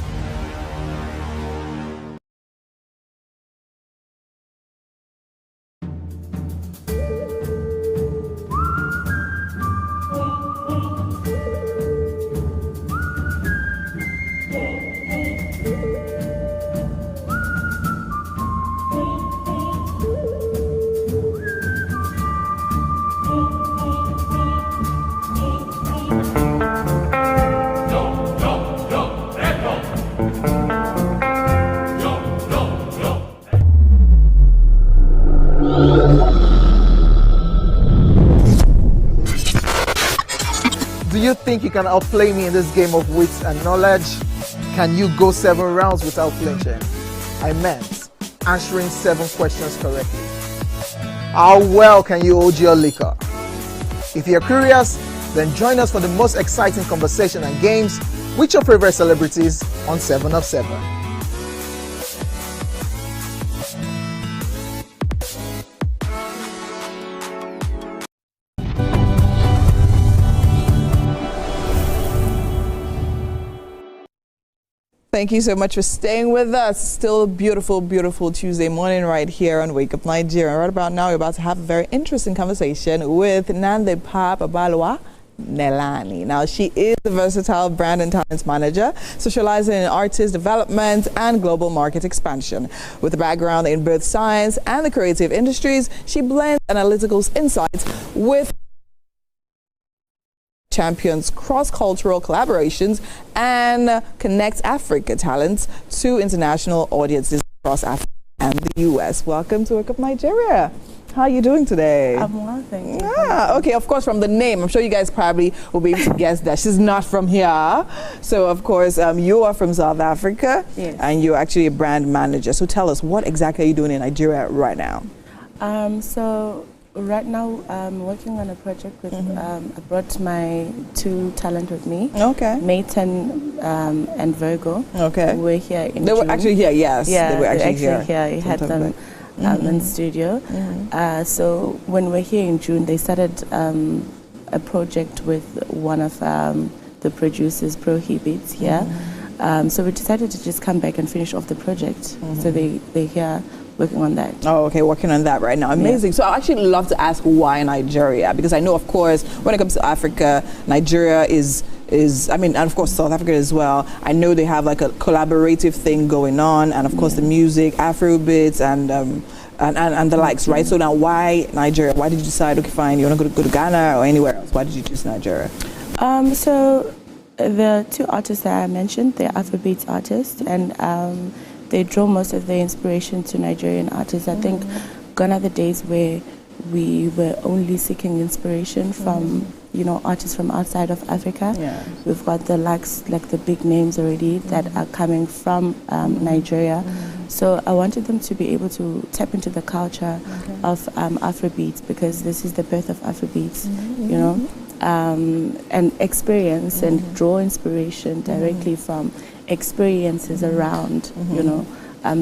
Do you think you can outplay me in this game of wits and knowledge? Can you go 7 rounds without flinching? I meant answering 7 questions correctly. How well can you hold your liquor? If you're curious, then join us for the most exciting conversation and games with your favorite celebrities on 7 of 7. Thank you so much for staying with us. Still a beautiful, beautiful Tuesday morning right here on Wake Up Nigeria. Right about now, we're about to have a very interesting conversation with Nande Papabalwa Nelani. Now, she is a versatile brand and talent manager, specializing in artist development and global market expansion. With a background in both science and the creative industries, she blends analytical insights with champions cross-cultural collaborations and connects Africa talents to international audiences across Africa and the US. Welcome to Wake Up Nigeria. How are you doing today? I'm well, thank you. Yeah, okay, of course, from the name, I'm sure you guys probably will be able to guess that she's not from here. So, of course, you are from South Africa, yes, and you're actually a brand manager. So tell us, what exactly are you doing in Nigeria right now? So right now I'm working on a project with, I brought my 2 talent with me. Okay. Mayton and Virgo. Okay. We're here in They were June. actually here, yes. Yeah, they were actually here. I had them in the studio. So when we're here in June, they started a project with one of the producers prohibits here. So we decided to just come back and finish off the project. So they're here working on that. Oh, okay, working on that right now. Amazing. So I actually love to ask why Nigeria, because I know, of course, when it comes to Africa, Nigeria is I mean, and of course South Africa as well. I know they have like a collaborative thing going on, and of course the music, Afrobeats, and the likes, right? So now, why Nigeria? Why did you decide, okay, fine, you want to go to Ghana or anywhere else? Why did you choose Nigeria? So the two artists that I mentioned, they're Afrobeats artists, and they draw most of their inspiration to Nigerian artists. I think gone are the days where we were only seeking inspiration from, you know, artists from outside of Africa. We've got the likes, like the big names already that are coming from Nigeria. So I wanted them to be able to tap into the culture of Afrobeats, because this is the birth of Afrobeats, you know, and experience and draw inspiration directly from experiences around, you know,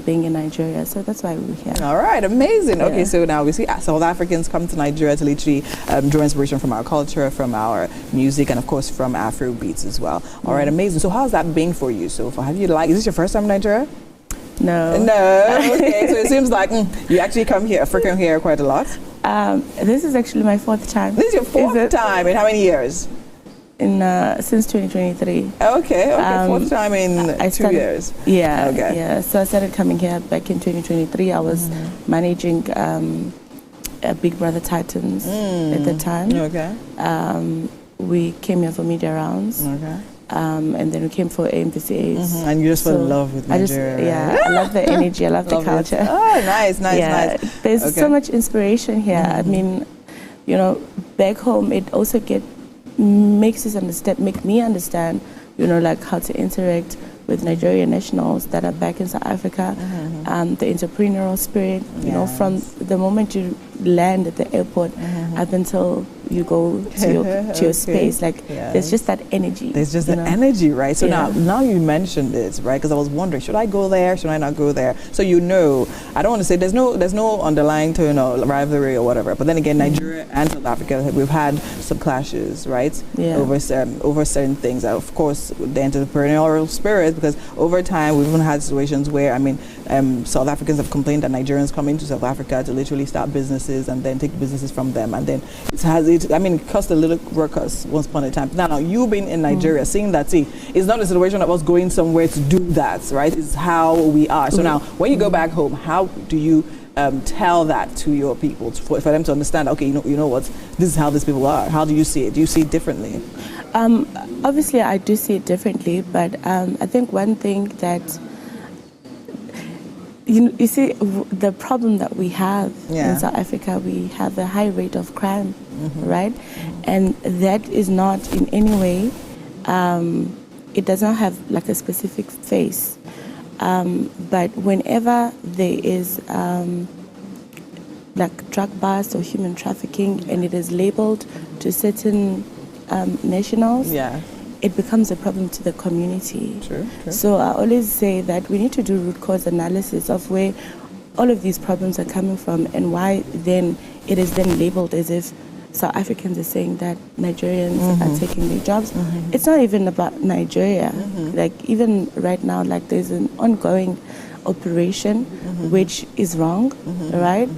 being in Nigeria. So that's why we're here. All right, amazing. Okay, so now we see South Africans come to Nigeria to literally draw inspiration from our culture, from our music, and of course from Afro beats as well. All right, amazing. So how's that been for you so far? Have you is this your first time in Nigeria? No. Okay, so it seems like you actually come here quite a lot. This is actually my fourth time. This is your fourth time in how many years? Since 2023. Okay, fourth time in 2 years. Yeah, yeah. So I started coming here back in 2023. I was managing Big Brother Titans at the time. We came here for media rounds. And then we came for AMVCAs. And you just fell in love with Nigeria. I love the energy, I love the culture. Oh, nice. There's so much inspiration here. I mean, you know, back home it also makes me understand, you know, like how to interact with Nigerian nationals that are back in South Africa, the entrepreneurial spirit, you know, from the moment you land at the airport up until you go to your space, like there's just that energy. There's just that energy, right? So now you mentioned this, right? Because I was wondering, should I go there? Should I not go there? So you know, I don't want to say there's no underlying to, you know, rivalry or whatever. But then again, Nigeria and South Africa, we've had some clashes, right? Over certain things. Of course, the entrepreneurial spirit, because over time we've even had situations where, I mean, South Africans have complained that Nigerians come into South Africa to literally start businesses and then take businesses from them, and then it cost a little ruckus once upon a time. Now you've been in Nigeria, seeing that, it's not a situation of us going somewhere to do that, right? It's how we are. So now, when you go back home, how do you tell that to your people, for them to understand, okay, you know what, this is how these people are? How do you see it? Do you see it differently? Obviously, I do see it differently, but I think one thing that you see, the problem that we have in South Africa, we have a high rate of crime, right? And that is not in any way, it does not have like a specific face. But whenever there is like drug bust or human trafficking, and it is labeled to certain nationals, it becomes a problem to the community. True. So I always say that we need to do root cause analysis of where all of these problems are coming from, and why then it is then labeled as if South Africans are saying that Nigerians are taking their jobs. It's not even about Nigeria. Like even right now, like there's an ongoing operation which is wrong, right?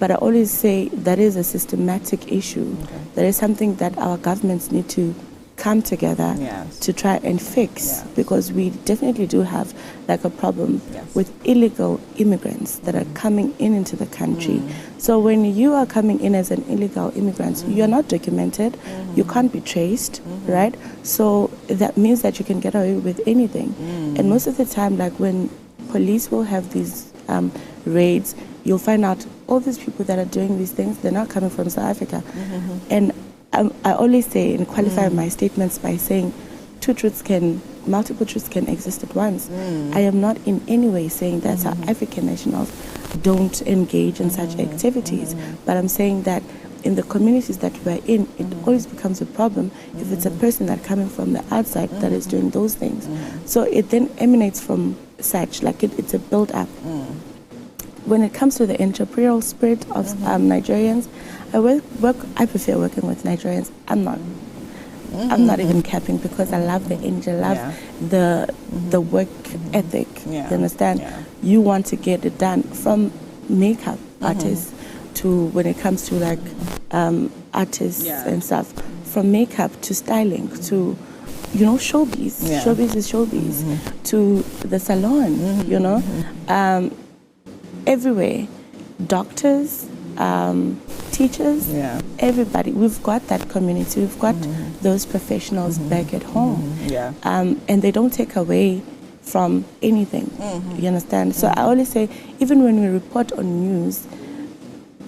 But I always say that is a systematic issue. That is something that our governments need to come together to try and fix, because we definitely do have like a problem with illegal immigrants that are coming into the country. So when you are coming in as an illegal immigrant, you are not documented, you can't be traced, right? So that means that you can get away with anything. And most of the time, like when police will have these raids, you'll find out all these people that are doing these things, they're not coming from South Africa. And I always say and qualify my statements by saying multiple truths can exist at once. I am not in any way saying that South African nationals don't engage in such activities, but I'm saying that in the communities that we're in, it always becomes a problem if it's a person that coming from the outside that is doing those things. So it then emanates from such, like it's a build-up. When it comes to the entrepreneurial spirit of Nigerians, I prefer working with Nigerians. I'm not I'm not even capping because I love the energy, I love the work ethic. You understand? You want to get it done from makeup artists to when it comes to like artists and stuff, from makeup to styling to showbiz. Showbiz is showbiz. To the salon, everywhere. Doctors, teachers, everybody. We've got that community. We've got those professionals back at home. And they don't take away from anything. You understand? So I always say, even when we report on news,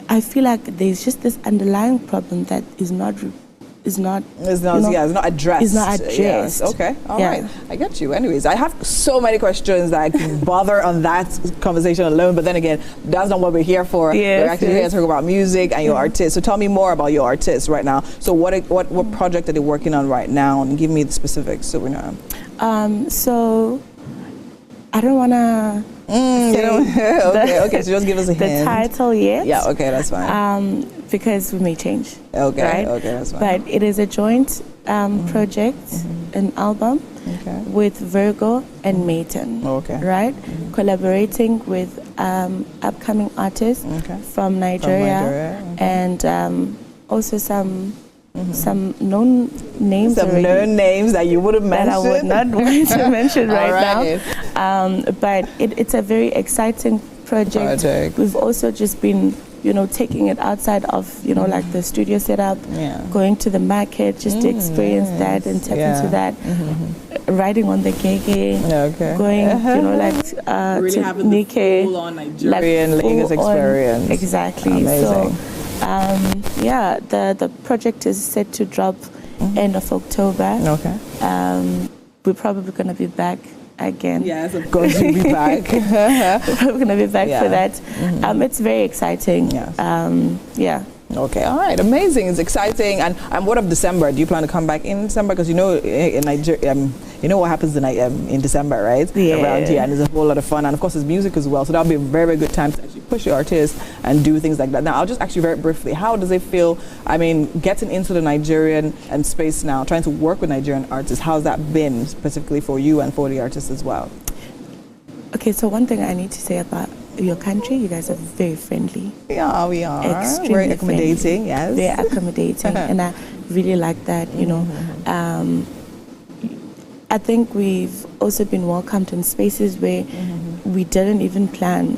I feel like there's just this underlying problem that is not addressed. It's not addressed. Yes. Okay. All right. I get you. Anyways, I have so many questions that I can bother on that conversation alone. But then again, that's not what we're here for. We're actually here to talk about music and your artists. So tell me more about your artists right now. So what project are they working on right now? And give me the specifics so we know. So I don't want to. Okay. So just give us a hint. The title yet? Yeah. Okay, that's fine. Because we may change. Okay. Right? Okay, that's fine. But it is a joint project, an album with Virgo and Mayton. Right? Collaborating with upcoming artists from Nigeria and also some known names. Known names that you would have mentioned. That I would not want to mention right now. But it's a very exciting project. We've also just been, taking it outside of, like the studio setup, going to the market, just to experience that and tap into that. Riding on the gege, going, really to having Nike, the full-on Nigerian Lagos experience. Exactly. Amazing. So, the project is set to drop end of October. We're probably going to be back again. Yes, of course you'll be back. We're probably going to be back for that. It's very exciting. Okay, all right, amazing. It's exciting. And what of December? Do you plan to come back in December? Because in Nigeria, you know what happens in December, right? Around here, and there's a whole lot of fun, and of course, there's music as well. So that'll be a very, very good time to actually push your artists and do things like that. Now, I'll just ask you very briefly, how does it feel? I mean, getting into the Nigerian space now, trying to work with Nigerian artists. How's that been specifically for you and for the artists as well? Okay, so one thing I need to say about your country, you guys are very friendly. Yeah, we are. Extremely very accommodating, friendly. Very accommodating, and I really like that, I think we've also been welcomed in spaces where we didn't even plan,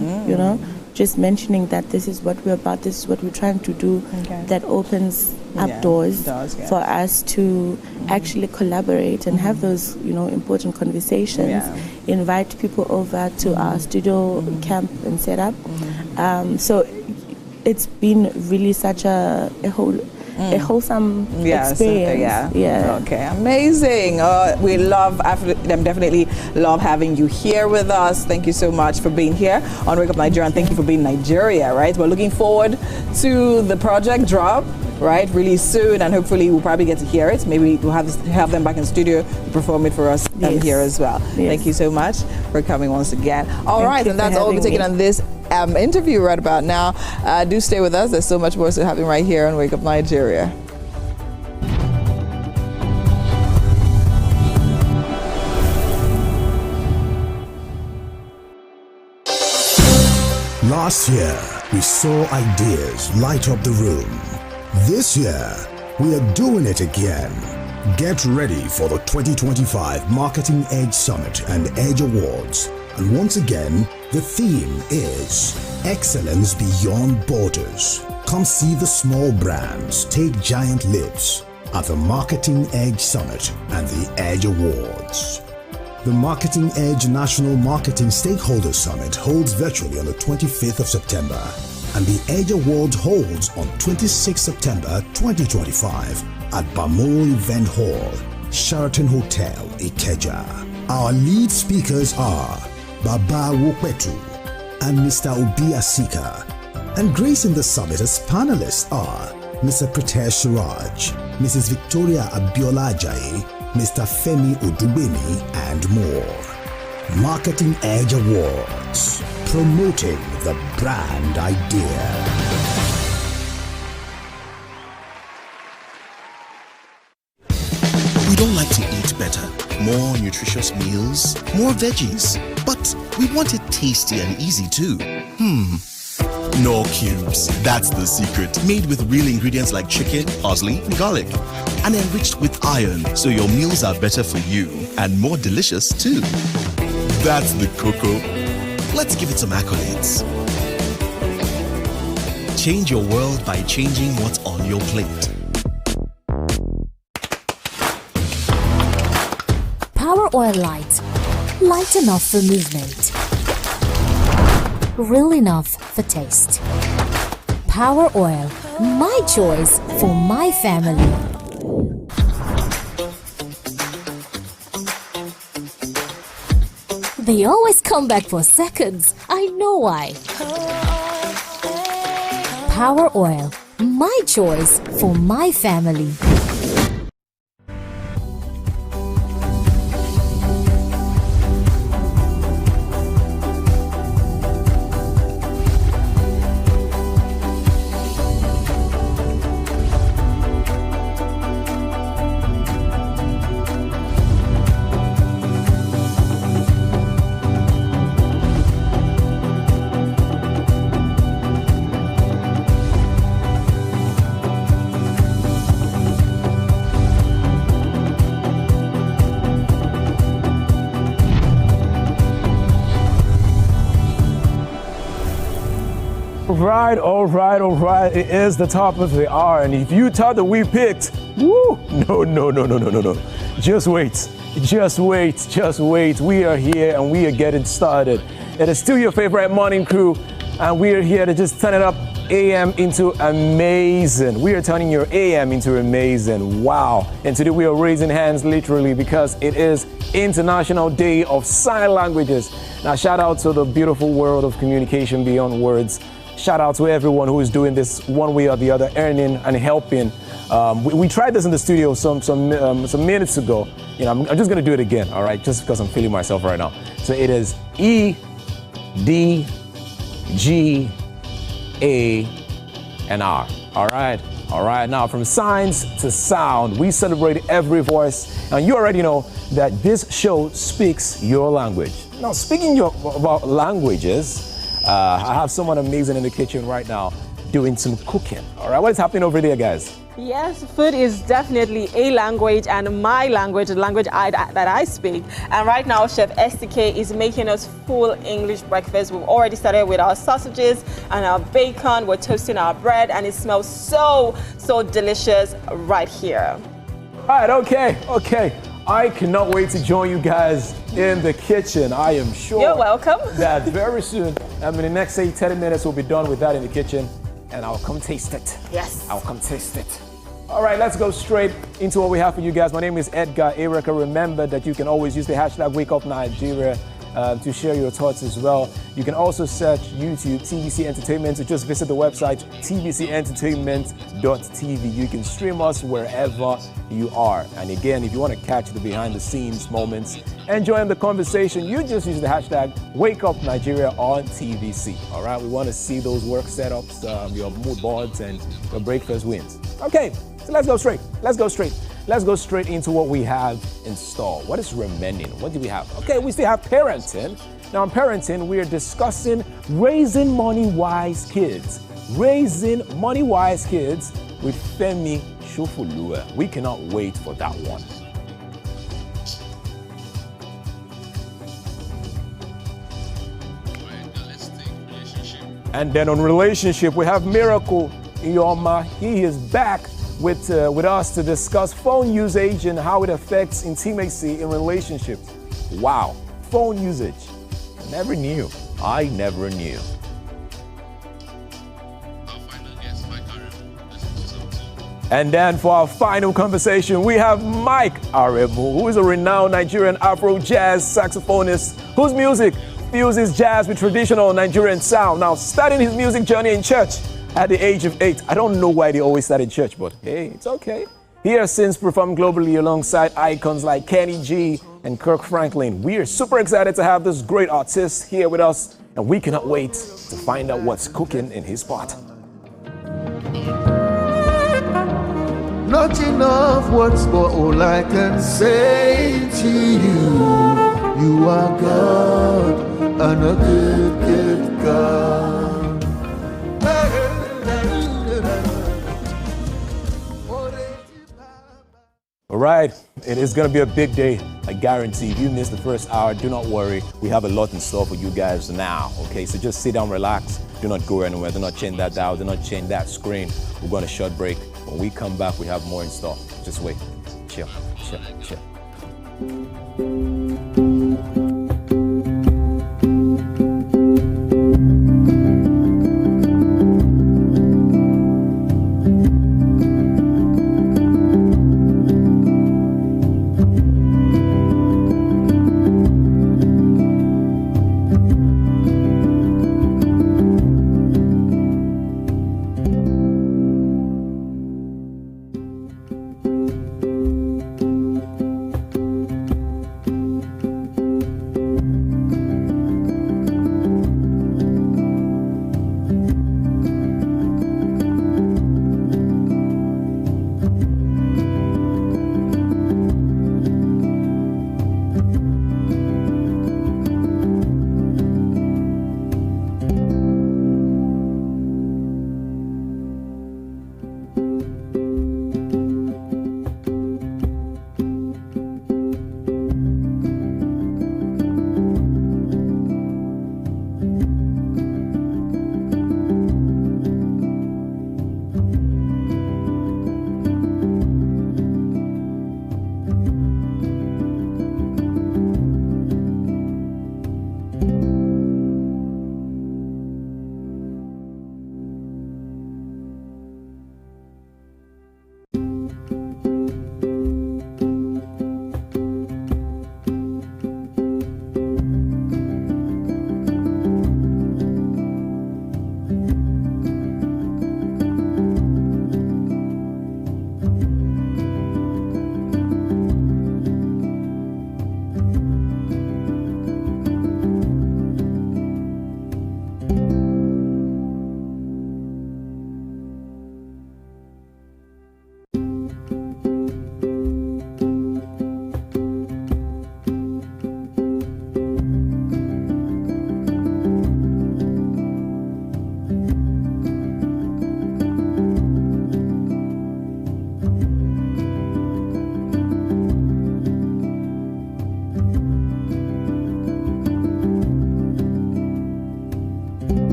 just mentioning that this is what we're about, this is what we're trying to do, that opens up doors for us to actually collaborate and have those, important conversations, invite people over to our studio camp and set up. So it's been really such a wholesome experience. Okay, amazing. We definitely love having you here with us. Thank you so much for being here on Wake Up Nigeria, and thank you for being Nigeria, right? We're looking forward to the project drop, right, really soon, and hopefully we'll probably get to hear it. Maybe we'll have them back in studio to perform it for us here as well. Thank you so much for coming once again. All right, and that's all we'll be taking on this interview right about now. Do stay with us. There's so much more to happen right here on Wake Up Nigeria. Last year, we saw ideas light up the room. This year, we are doing it again. Get ready for the 2025 Marketing Edge Summit and Edge Awards. And once again, the theme is Excellence Beyond Borders. Come see the small brands take giant leaps at the Marketing Edge Summit and the Edge Awards. The Marketing Edge National Marketing Stakeholder Summit holds virtually on the 25th of September, and the Edge Awards holds on 26 September 2025 at Bamol Event Hall, Sheraton Hotel, Ikeja. Our lead speakers are Baba Wopetu and Mr. Obi Asika, and gracing the summit as panelists are Mr. Pritesh Siraj, Mrs. Victoria Abiola Ajayi, Mr. Femi Odubemi, and more. Marketing Edge Awards, promoting the brand idea. nutritious meals, more veggies, but we want it tasty and easy too. Knorr Cubes, that's the secret. Made with real ingredients like chicken, parsley, and garlic. And enriched with iron, so your meals are better for you and more delicious too. That's the cocoa. Let's give it some accolades. Change your world by changing what's on your plate. Power Oil Light. Light enough for movement. Real enough for taste. Power Oil. My choice for my family. They always come back for seconds. I know why. Power Oil. My choice for my family. All right. It is the top of the hour. And if you thought that we picked, woo, no. Just wait. We are here and we are getting started. It is still your favorite morning crew. And we are here to just turn it up AM into amazing. We are turning your AM into amazing. Wow. And today we are raising hands literally because it is International Day of Sign Languages. Now shout out to the beautiful world of communication beyond words. Shout out to everyone who is doing this one way or the other, earning and helping. We tried this in the studio some minutes ago. You know, I'm just going to do it again, all right, just because I'm feeling myself right now. So it is E, D, G, A, and R. All right. Now, from signs to sound, we celebrate every voice. And you already know that this show speaks your language. Now, speaking about languages, I have someone amazing in the kitchen right now doing some cooking. All right, what is happening over there, guys? Yes, food is definitely a language and my language, the language that I speak. And right now, Chef STK is making us full English breakfast. We've already started with our sausages and our bacon. We're toasting our bread and it smells so delicious right here. All right, okay. I cannot wait to join you guys in the kitchen. I am sure you're welcome. That very soon, in the next 30 minutes, we'll be done with that in the kitchen, and I'll come taste it. Yes. I'll come taste it. All right, let's go straight into what we have for you guys. My name is Edgar Erika. Remember that you can always use the hashtag WakeUpNigeria to share your thoughts as well. You can also search YouTube TVC Entertainment, or just visit the website tvcentertainment.tv. You can stream us wherever you are. And again, if you want to catch the behind the scenes moments and join the conversation, you just use the hashtag WakeUpNigeria on TVC. All right, we want to see those work setups, your mood boards, and your breakfast wins. Okay, so let's go straight into what we have in store. What is remaining? What do we have? Okay, we still have parenting. Now in parenting, we are discussing raising money-wise kids. Raising money-wise kids with Femi Shofulua. We cannot wait for that one. And then on relationship, we have Miracle Iyoma. He is back with us to discuss phone usage and how it affects intimacy in relationships. Wow, phone usage. I never knew. And then for our final conversation, we have Mike Aremu, who is a renowned Nigerian Afro jazz saxophonist whose music fuses jazz with traditional Nigerian sound. Now, starting his music journey in church at the age of 8. I don't know why they always start in church, but hey, it's okay. He has since performed globally alongside icons like Kenny G and Kirk Franklin. We are super excited to have this great artist here with us, and we cannot wait to find out what's cooking in his pot. Not enough words, but all I can say to see you. You are God and a good, good God. All right, it is going to be a big day, I guarantee. If you missed the first hour, do not worry. We have a lot in store for you guys now, okay? So just sit down, relax. Do not go anywhere. Do not change that dial. Do not change that screen. We're going to short break. When we come back, we have more in store. Just wait. Chill, chill, chill.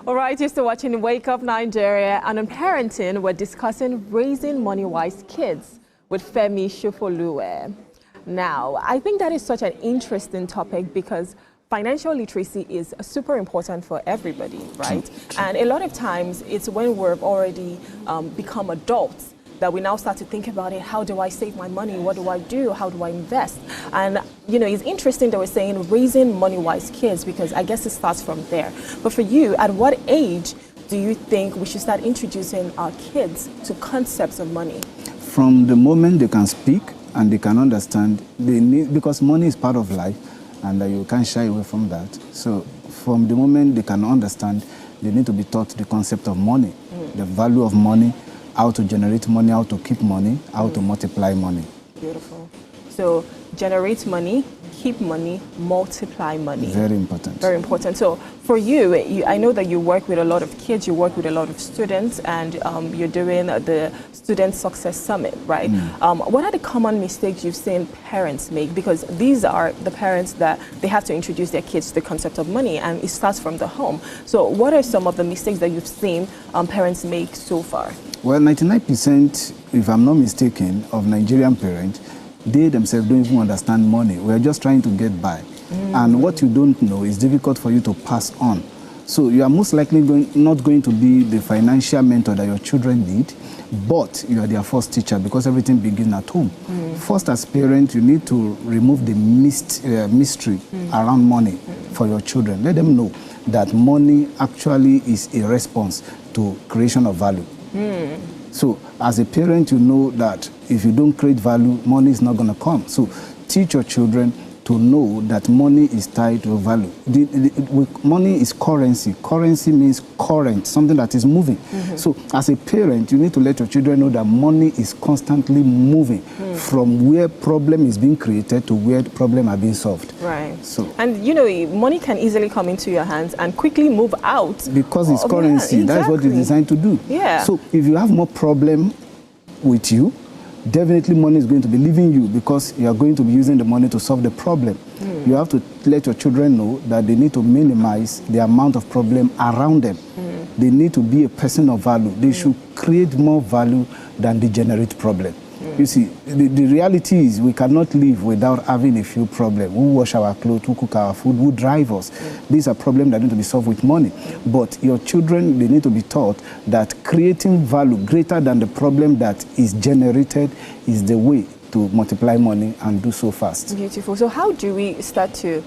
All right, you're still watching Wake Up Nigeria, and on parenting, we're discussing raising money-wise kids with Femi Shofoluwe. Now, I think that is such an interesting topic because financial literacy is super important for everybody, right? And a lot of times, it's when we've already become adults that we now start to think about it. How do I save my money? What do I do? How do I invest? And, you know, it's interesting that we're saying raising money-wise kids because I guess it starts from there. But for you, at what age do you think we should start introducing our kids to concepts of money? From the moment they can speak and they can understand, they need, because money is part of life and you can't shy away from that. So from the moment they can understand, they need to be taught the concept of money, the value of money, how to generate money, how to keep money, how to multiply money. Beautiful. So generate money, keep money, multiply money. Very important. Very important. So for you, I know that you work with a lot of kids, you work with a lot of students, and you're doing the Student Success Summit, right? What are the common mistakes you've seen parents make? Because these are the parents that they have to introduce their kids to the concept of money, and it starts from the home. So what are some of the mistakes that you've seen parents make so far? Well, 99%, if I'm not mistaken, of Nigerian parents, they themselves don't even understand money. We're just trying to get by. And what you don't know is difficult for you to pass on. So you are most likely not going to be the financial mentor that your children need, but you are their first teacher because everything begins at home. First, as parents, you need to remove the mystery around money for your children. Let them know that money actually is a response to creation of value. So as a parent, you know that if you don't create value, money is not going to come. So teach your children to know that money is tied to value. Money is currency. Currency means current, something that is moving. So as a parent, you need to let your children know that money is constantly moving from where problem is being created to where problem are being solved. Right. So, and you know, money can easily come into your hands and quickly move out. Because it's currency. Yeah, exactly. That's what it's designed to do. Yeah. So if you have more problem with you, definitely money is going to be leaving you because you are going to be using the money to solve the problem. You have to let your children know that they need to minimize the amount of problem around them. They need to be a person of value. They should create more value than they generate problem. You see, the reality is we cannot live without having a few problems. Who wash our clothes, who cook our food, who drive us. These are problems that need to be solved with money. But your children, they need to be taught that creating value greater than the problem that is generated is the way to multiply money and do so fast. Beautiful. So how do we start to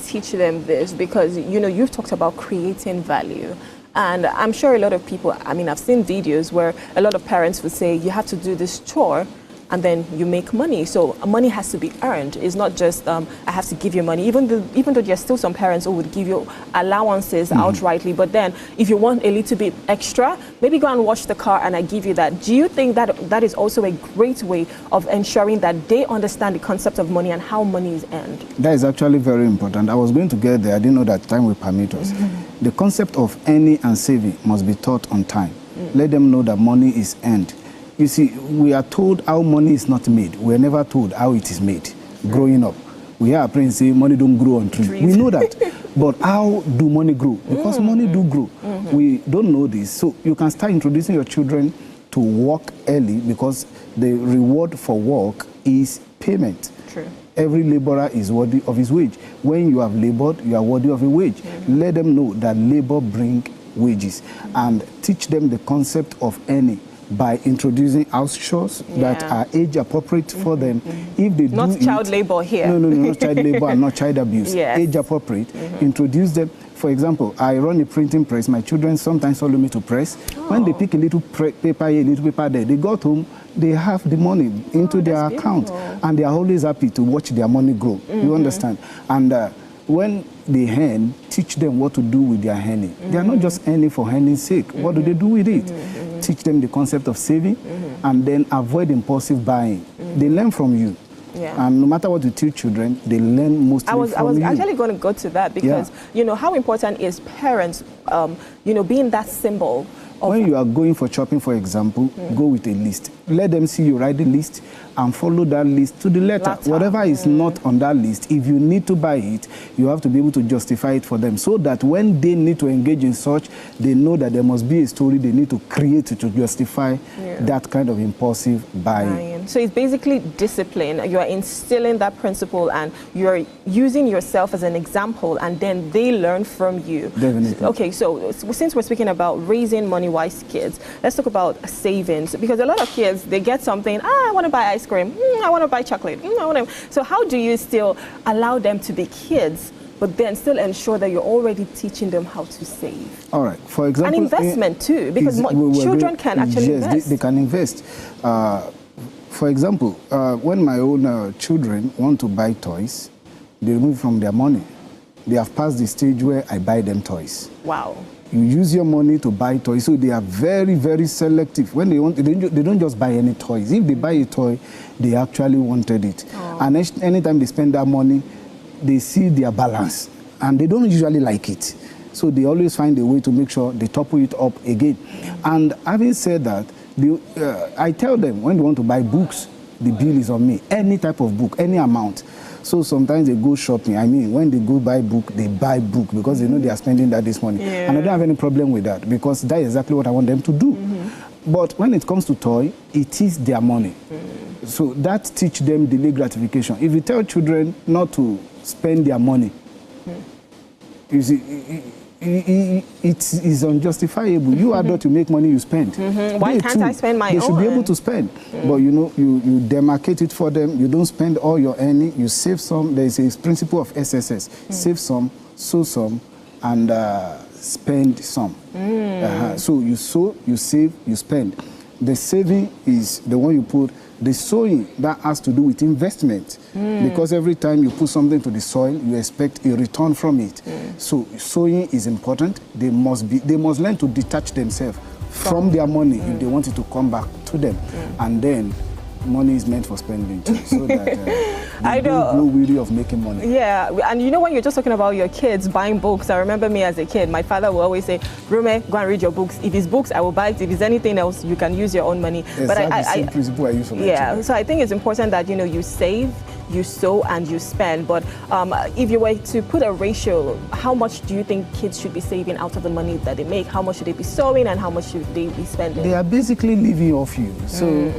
teach them this? Because, you know, you've talked about creating value. And I'm sure a lot of people, I mean, I've seen videos where a lot of parents would say, you have to do this chore and then you make money. So money has to be earned. It's not just, I have to give you money. Even though there's still some parents who would give you allowances outrightly, but then if you want a little bit extra, maybe go and wash the car and I give you that. Do you think that that is also a great way of ensuring that they understand the concept of money and how money is earned? That is actually very important. I was going to get there. I didn't know that time will permit us. The concept of earning and saving must be taught on time. Let them know that money is earned. You see, we are told how money is not made. We are never told how it is made growing up. We hear our parents say money don't grow on trees. We know that. But how do money grow? Because money do grow. We don't know this. So you can start introducing your children to work early because the reward for work is payment. True. Every laborer is worthy of his wage. When you have labored, you are worthy of a wage. Let them know that labor brings wages and teach them the concept of earning by introducing house chores that are age appropriate for them. If they not child labor here. No, not child labor and not child abuse. Yes. Age appropriate. Introduce them. For example, I run a printing press. My children sometimes follow me to press. When they pick a little paper here, a little paper there, they got home, they have the money into their account. And they are always happy to watch their money grow. You understand? And when they earn, teach them what to do with their earning. They are not just earning for earning's sake. What do they do with it? Teach them the concept of saving and then avoid impulsive buying. They learn from you. And no matter what you teach children, they learn mostly from you. I was actually going to go to that because, you know, how important is parents, you know, being that symbol. When you are going for shopping, for example, go with a list. Let them see you write the list and follow that list to the letter. Whatever is not on that list, if you need to buy it, you have to be able to justify it for them so that when they need to engage in such, they know that there must be a story they need to create to justify that kind of impulsive buying. So it's basically discipline. You are instilling that principle and you're using yourself as an example and then they learn from you. Definitely. Okay, so since we're speaking about raising money-wise kids, let's talk about savings because a lot of kids, they get something, I want to buy ice cream, I want to buy chocolate, So how do you still allow them to be kids but then still ensure that you're already teaching them how to save? All right. For example, an investment too, because children can actually invest. They can invest. For example, when my own children want to buy toys, they remove from their money. They have passed the stage where I buy them toys. Wow. You use your money to buy toys, so they are very, very selective. When they want, they don't just buy any toys. If they buy a toy, they actually wanted it. And anytime they spend that money, they see their balance, and they don't usually like it. So they always find a way to make sure they topple it up again. And having said that, I tell them when they want to buy books, the bill is on me. Any type of book, any amount. So sometimes they go shopping. I mean, when they go buy book, they buy book because they know they are spending this money. And I don't have any problem with that because that is exactly what I want them to do. But when it comes to toy, it is their money. So that teach them delayed gratification. If you tell children not to spend their money, you see, it is unjustifiable. You adult, you make money, you spend. Why can't I spend my own? They should be able to spend. But you know, you demarcate it for them. You don't spend all your earning. You save some. There is a principle of SSS. Save some, sow some, and spend some. So you sow, you save, you spend. The saving is the one you put The sowing, that has to do with investment. Because every time you put something to the soil, you expect a return from it. So sowing is important. They must learn to detach themselves from their money if they want it to come back to them. And then money is meant for spending too, so that they don't grow weary of making money. Yeah, and you know, when you're just talking about your kids buying books, I remember me as a kid, my father will always say, Rume, go and read your books. If it's books, I will buy it. If it's anything else, you can use your own money. Exactly, but the same principle I use for my children. So I think it's important that, you know, you save, you sow, and you spend. But if you were to put a ratio, how much do you think kids should be saving out of the money that they make? How much should they be sowing, and how much should they be spending? They are basically living off you. So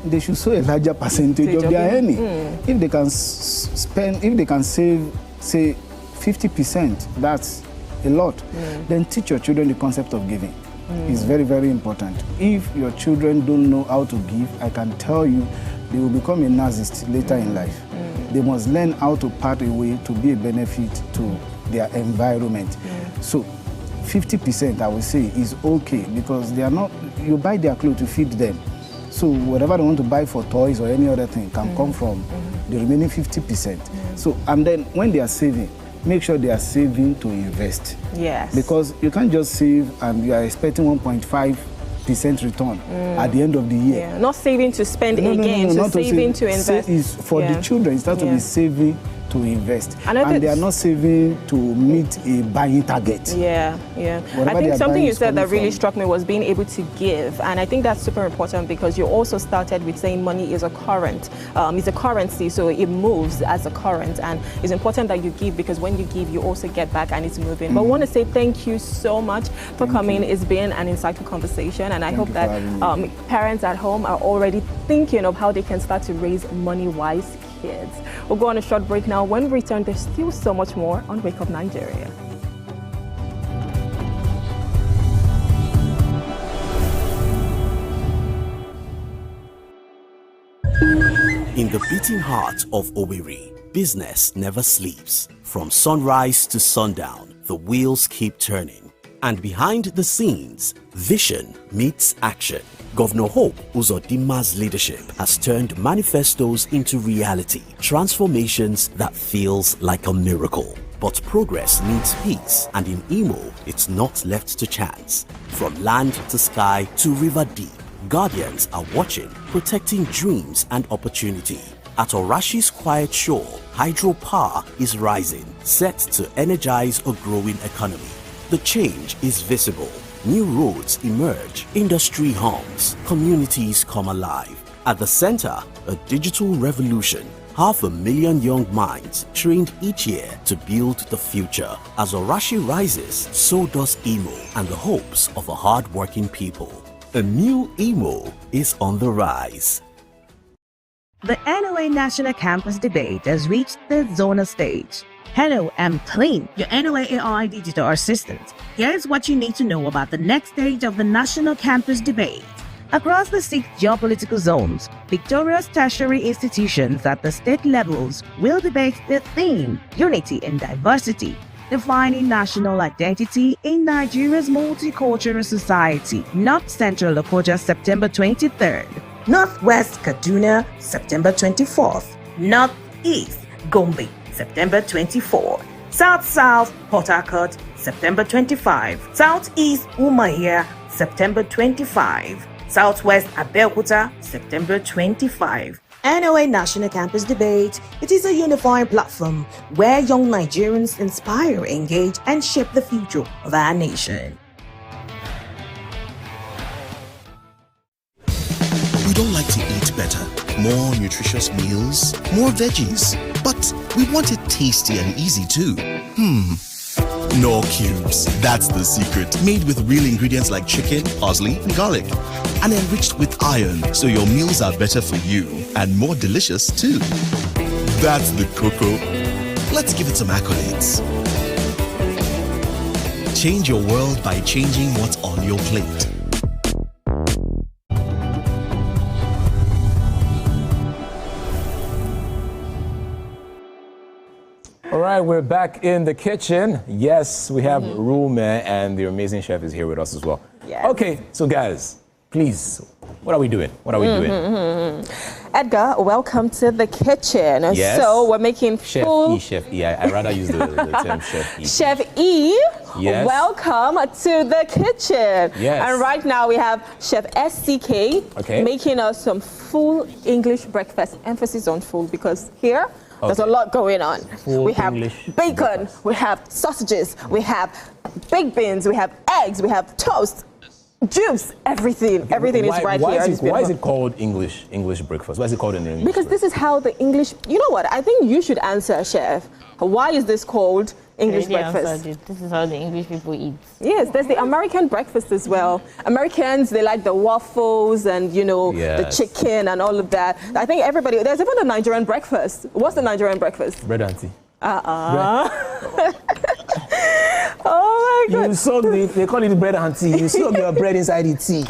they should sow a larger percentage of their earning. If they can if they can save, say, 50%, that's a lot. Then teach your children the concept of giving. It's very, very important. If your children don't know how to give, I can tell you, they will become a narcissist later in life. They must learn how to part away to be a benefit to their environment. So 50%, I would say, is okay, because they are not, you buy their clothes to feed them. So whatever they want to buy for toys or any other thing can come from the remaining 50%. So, and then when they are saving, make sure they are saving to invest. Yes. Because you can't just save and you are expecting 1.5% return at the end of the year. Yeah. Not saving to spend again, so saving to invest. Is for the children, it's to be saving to invest. And they are not saving to meet a buying target. I think something you said that really struck me was being able to give. And I think that's super important, because you also started with saying money is a current. It's a currency, so it moves as a current. And it's important that you give, because when you give, you also get back and it's moving. But I want to say thank you so much for coming. It's been an insightful conversation. And I hope that parents at home are already thinking of how they can start to raise money-wise kids. We'll go on a short break now. When we return, there's still so much more on Wake Up Nigeria. In the beating heart of Owerri, business never sleeps. From sunrise to sundown, the wheels keep turning. And behind the scenes, vision meets action. Governor Hope Uzodimma's leadership has turned manifestos into reality, transformations that feels like a miracle. But progress needs peace, and in Imo, it's not left to chance. From land to sky to river deep, guardians are watching, protecting dreams and opportunity. At Orashi's quiet shore, hydropower is rising, set to energize a growing economy. The change is visible. New roads emerge, industry hums, communities come alive. At the center, a digital revolution. 500,000 young minds trained each year to build the future. As Orashi rises, so does Imo and the hopes of a hard-working people. A new Imo is on the rise. The NOA National Campus Debate has reached the zonal stage. Hello, I'm Clean, your NOA AI digital assistant. Here's what you need to know about the next stage of the National Campus Debate. Across the 6 geopolitical zones, victorious tertiary institutions at the state levels will debate the theme, Unity and Diversity, defining national identity in Nigeria's multicultural society. North Central Lokoja, September 23rd. Northwest Kaduna, September 24th. Northeast Gombe, September 24. South-South Port Harcourt, September 25. Southeast Umuahia, September 25. Southwest Abeokuta, September 25. NOA National Campus Debate. It is a unifying platform where young Nigerians inspire, engage, and shape the future of our nation. We don't like to eat better, more nutritious meals, more veggies, but we want it tasty and easy too. No cubes, that's the secret. Made with real ingredients like chicken, parsley, and garlic. And enriched with iron, so your meals are better for you and more delicious too. That's the cocoa. Let's give it some accolades. Change your world by changing what's on your plate. All right, we're back in the kitchen. Yes, we have Rume, and the amazing chef is here with us as well. Yes. Okay, so guys, Please, what are we doing? What are we doing? Edgar, welcome to the kitchen. Yes. So we're making Chef full... Chef E. I'd rather use the term Chef E. Chef E, yes. Welcome to the kitchen. Yes. And right now we have Chef SCK making us some full English breakfast. Emphasis on full because here there's a lot going on. Full we have English bacon, breakfast. we have sausages, we have baked beans, we have eggs, we have toast. Juice, everything is right here. Why is it called English breakfast? Why is it called in English? Because this is how the English, you know what, I think you should answer, Chef. Why is this called English breakfast? This is how the English people eat. Yes, there's the American breakfast as well. Americans, they like the waffles and, you know, the chicken and all of that. I think everybody, there's even the Nigerian breakfast. What's the Nigerian breakfast? Bread and tea. Oh my God. You soak they call it bread and tea. You soak your bread inside the tea.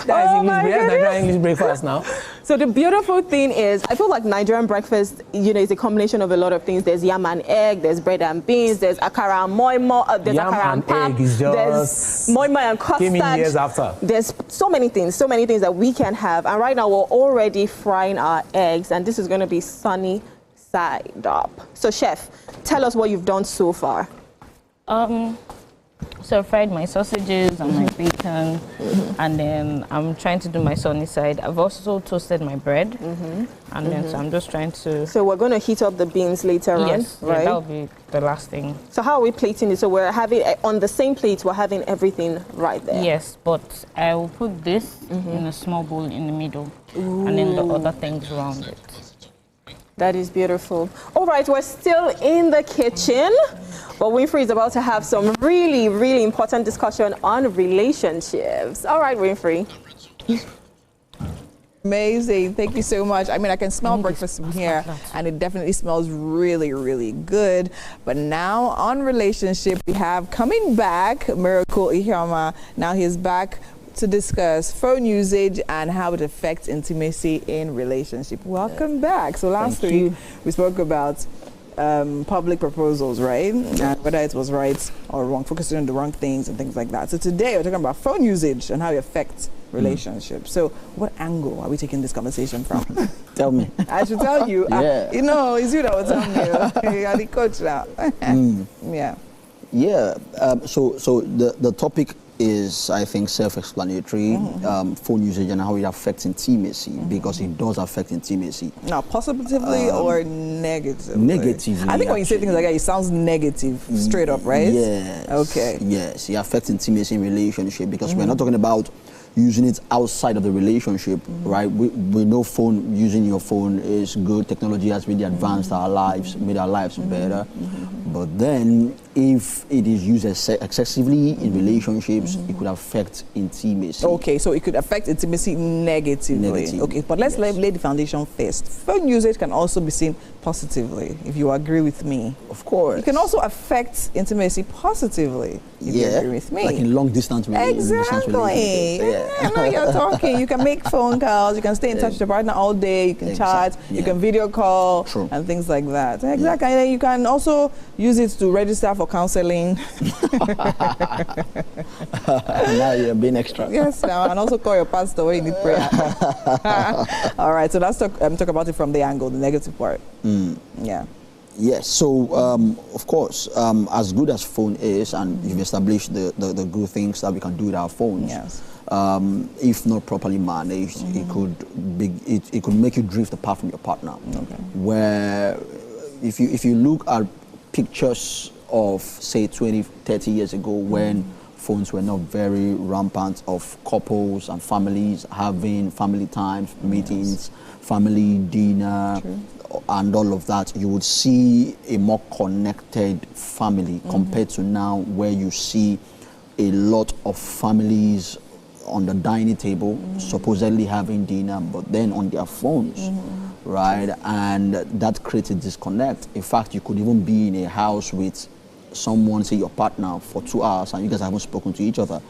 That is Nigerian English breakfast now. So the beautiful thing is, I feel like Nigerian breakfast, you know, is a combination of a lot of things. There's yam and egg, there's bread and beans, there's akara and moi moi, there's yam akara and pap, egg is just there's moi moi and custard. Came in years after. There's so many things that we can have. And right now we're already frying our eggs, and this is going to be sunny side up. So Chef, tell us what you've done so far. So I fried my sausages and my bacon, and then I'm trying to do my sunny side. I've also toasted my bread, and then so I'm just trying to... So we're going to heat up the beans later on, right? Yeah, that'll be the last thing. So how are we plating it? So we're having, on the same plate, we're having everything right there? Yes, but I will put this in a small bowl in the middle, and then the other things around it. That is beautiful. All right, we're still in the kitchen, but Winfrey is about to have some really, really important discussion on relationships. All right, Winfrey. Amazing. Thank you so much. I mean, I can smell breakfast from here, and it definitely smells really, really good. But now on relationship, we have coming back, Miracle Ihioma. Now he's back to discuss phone usage and how it affects intimacy in relationship. Welcome back. So last week we spoke about public proposals, right? And whether it was right or wrong, focusing on the wrong things and things like that. So today we're talking about phone usage and how it affects relationships. So what angle are we taking this conversation from? Tell me. I should tell you. You know, it's you that will tell me. You're the coach now. So the topic is, I think, self-explanatory. Phone usage and how it affects intimacy, because it does affect intimacy. Now, positively or negatively? Negatively. I think when you say things like that, it sounds negative, straight up, right? Yes. Okay. Yes, it affects intimacy in relationship, because we're not talking about using it outside of the relationship, right? We know using your phone is good. Technology has really advanced our lives, made our lives better. But then, if it is used excessively in relationships, it could affect intimacy. Okay, so it could affect intimacy negatively. Okay, but let's lay the foundation first. Phone usage can also be seen positively, if you agree with me. Of course. It can also affect intimacy positively, if you agree with me. Like in long distance relationships. Exactly. I know you're talking. You can make phone calls. You can stay in touch with your partner all day. You can chat. You can video call and things like that. Exactly. And then you can also use it to register for counseling. Now you're being extra. Yes, and also call your pastor when you need prayer. All right. So let's talk about it from the angle, the negative part. Yeah. Yes, so of course, as good as phone is, and you've established the good things that we can do with our phones. Yes. If not properly managed, it could make you drift apart from your partner. Okay. Where if you look at pictures of, say, 20, 30 years ago, when phones were not very rampant, of couples and families having family times, meetings, family dinner, and all of that, you would see a more connected family compared to now, where you see a lot of families on the dining table supposedly having dinner, but then on their phones, right? And that creates a disconnect. In fact, you could even be in a house with someone, say your partner, for 2 hours, and you guys haven't spoken to each other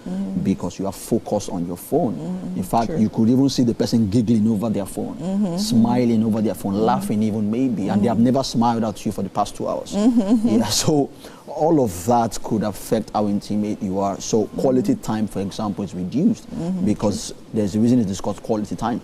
because you are focused on your phone. In fact, you could even see the person giggling over their phone, smiling over their phone, laughing even maybe, and they have never smiled at you for the past 2 hours. Yeah, so all of that could affect how intimate you are. So quality time, for example, is reduced because there's a reason it is called quality time.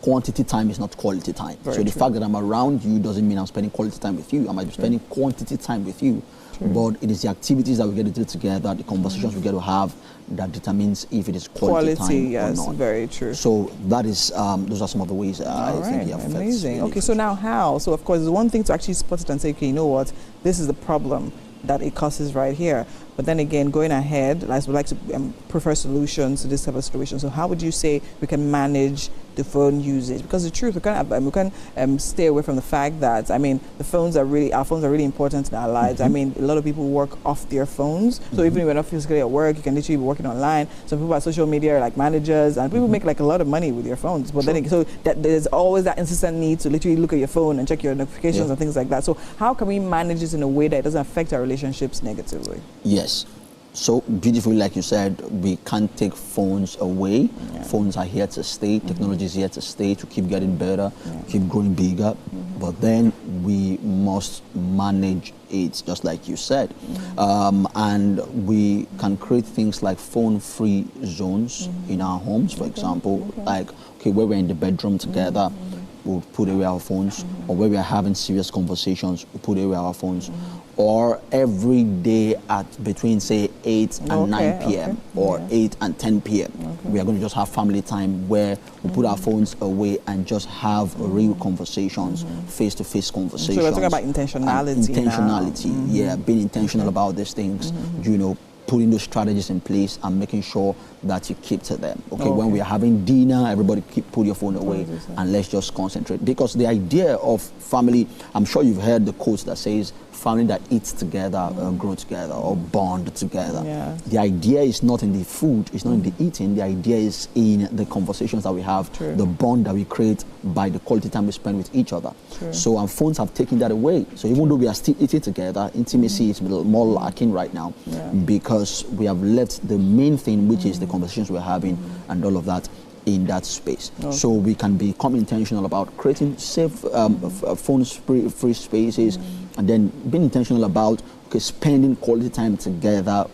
Quantity time is not quality time. Very so the true. fact that I'm around you doesn't mean I'm spending quality time with you. I might be spending quantity time with you. But it is the activities that we get to do together, the conversations we get to have, that determines if it is quality time yes, or not. very true. So that is, those are some of the ways I think it affects. Amazing. really Okay, so now how? So of course, it's one thing to actually spot it and say, okay, you know what, this is the problem that it causes right here. But then again, going ahead, I would like to prefer solutions to this type of situation. So how would you say we can manage the phone usage? Because the truth, we can't stay away from the fact that, I mean, our phones are really important in our lives. I mean, a lot of people work off their phones. So even if you're not physically at work, you can literally be working online. Some people at social media are like managers, and people make like a lot of money with their phones. But then again, so that there's always that incessant need to literally look at your phone and check your notifications and things like that. So how can we manage this in a way that it doesn't affect our relationships negatively? Yes. So beautifully, like you said, we can't take phones away. Phones are here to stay. Technology is here to stay, to keep getting better, keep growing bigger. But then we must manage it, just like you said. And we can create things like phone-free zones in our homes, for example, like, okay, where we're in the bedroom together, we'll put away our phones, or where we are having serious conversations, we'll put away our phones. Or every day at between, say, 8 and 9 p.m. or 8 and 10 p.m. We are going to just have family time where we put our phones away and just have real conversations, face-to-face conversations. So we're talking about intentionality. Intentionality, being intentional about these things, you know, putting those strategies in place and making sure that you keep to them. Okay, when we are having dinner, everybody put your phone away and let's just concentrate. Because the idea of family, I'm sure you've heard the quote that says, family that eats together, grow together, or bond together. The idea is not in the food, it's not in the eating, the idea is in the conversations that we have, the bond that we create by the quality time we spend with each other. So our phones have taken that away. So even though we are still eating together, intimacy is a little more lacking right now because we have left the main thing, which is the conversations we're having and all of that in that space. So we can become intentional about creating safe phone-free spaces, and then being intentional about spending quality time together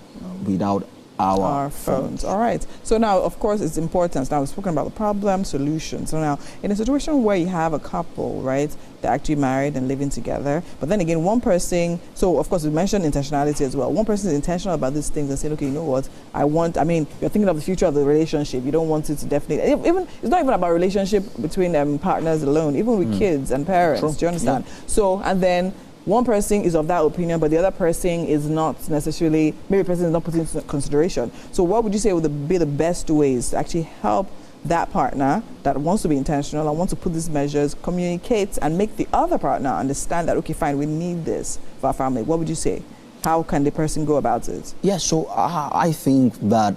without our phones. All right. So now, of course, it's important. Now, we've spoken about the problem, solution. So now, in a situation where you have a couple, right, they're actually married and living together, but then again, one person, so of course, we mentioned intentionality as well. One person is intentional about these things and saying, okay, you know what, I mean, you're thinking of the future of the relationship. You don't want it to definitely, even it's not even about relationship between partners alone, even with kids and parents. Do you understand? So, and then, one person is of that opinion, but the other person is not necessarily, maybe the person is not putting into consideration. So what would you say would be the best ways to actually help that partner that wants to be intentional and wants to put these measures, communicate and make the other partner understand that, okay, fine, we need this for our family? What would you say? How can the person go about it? Yeah, so I think that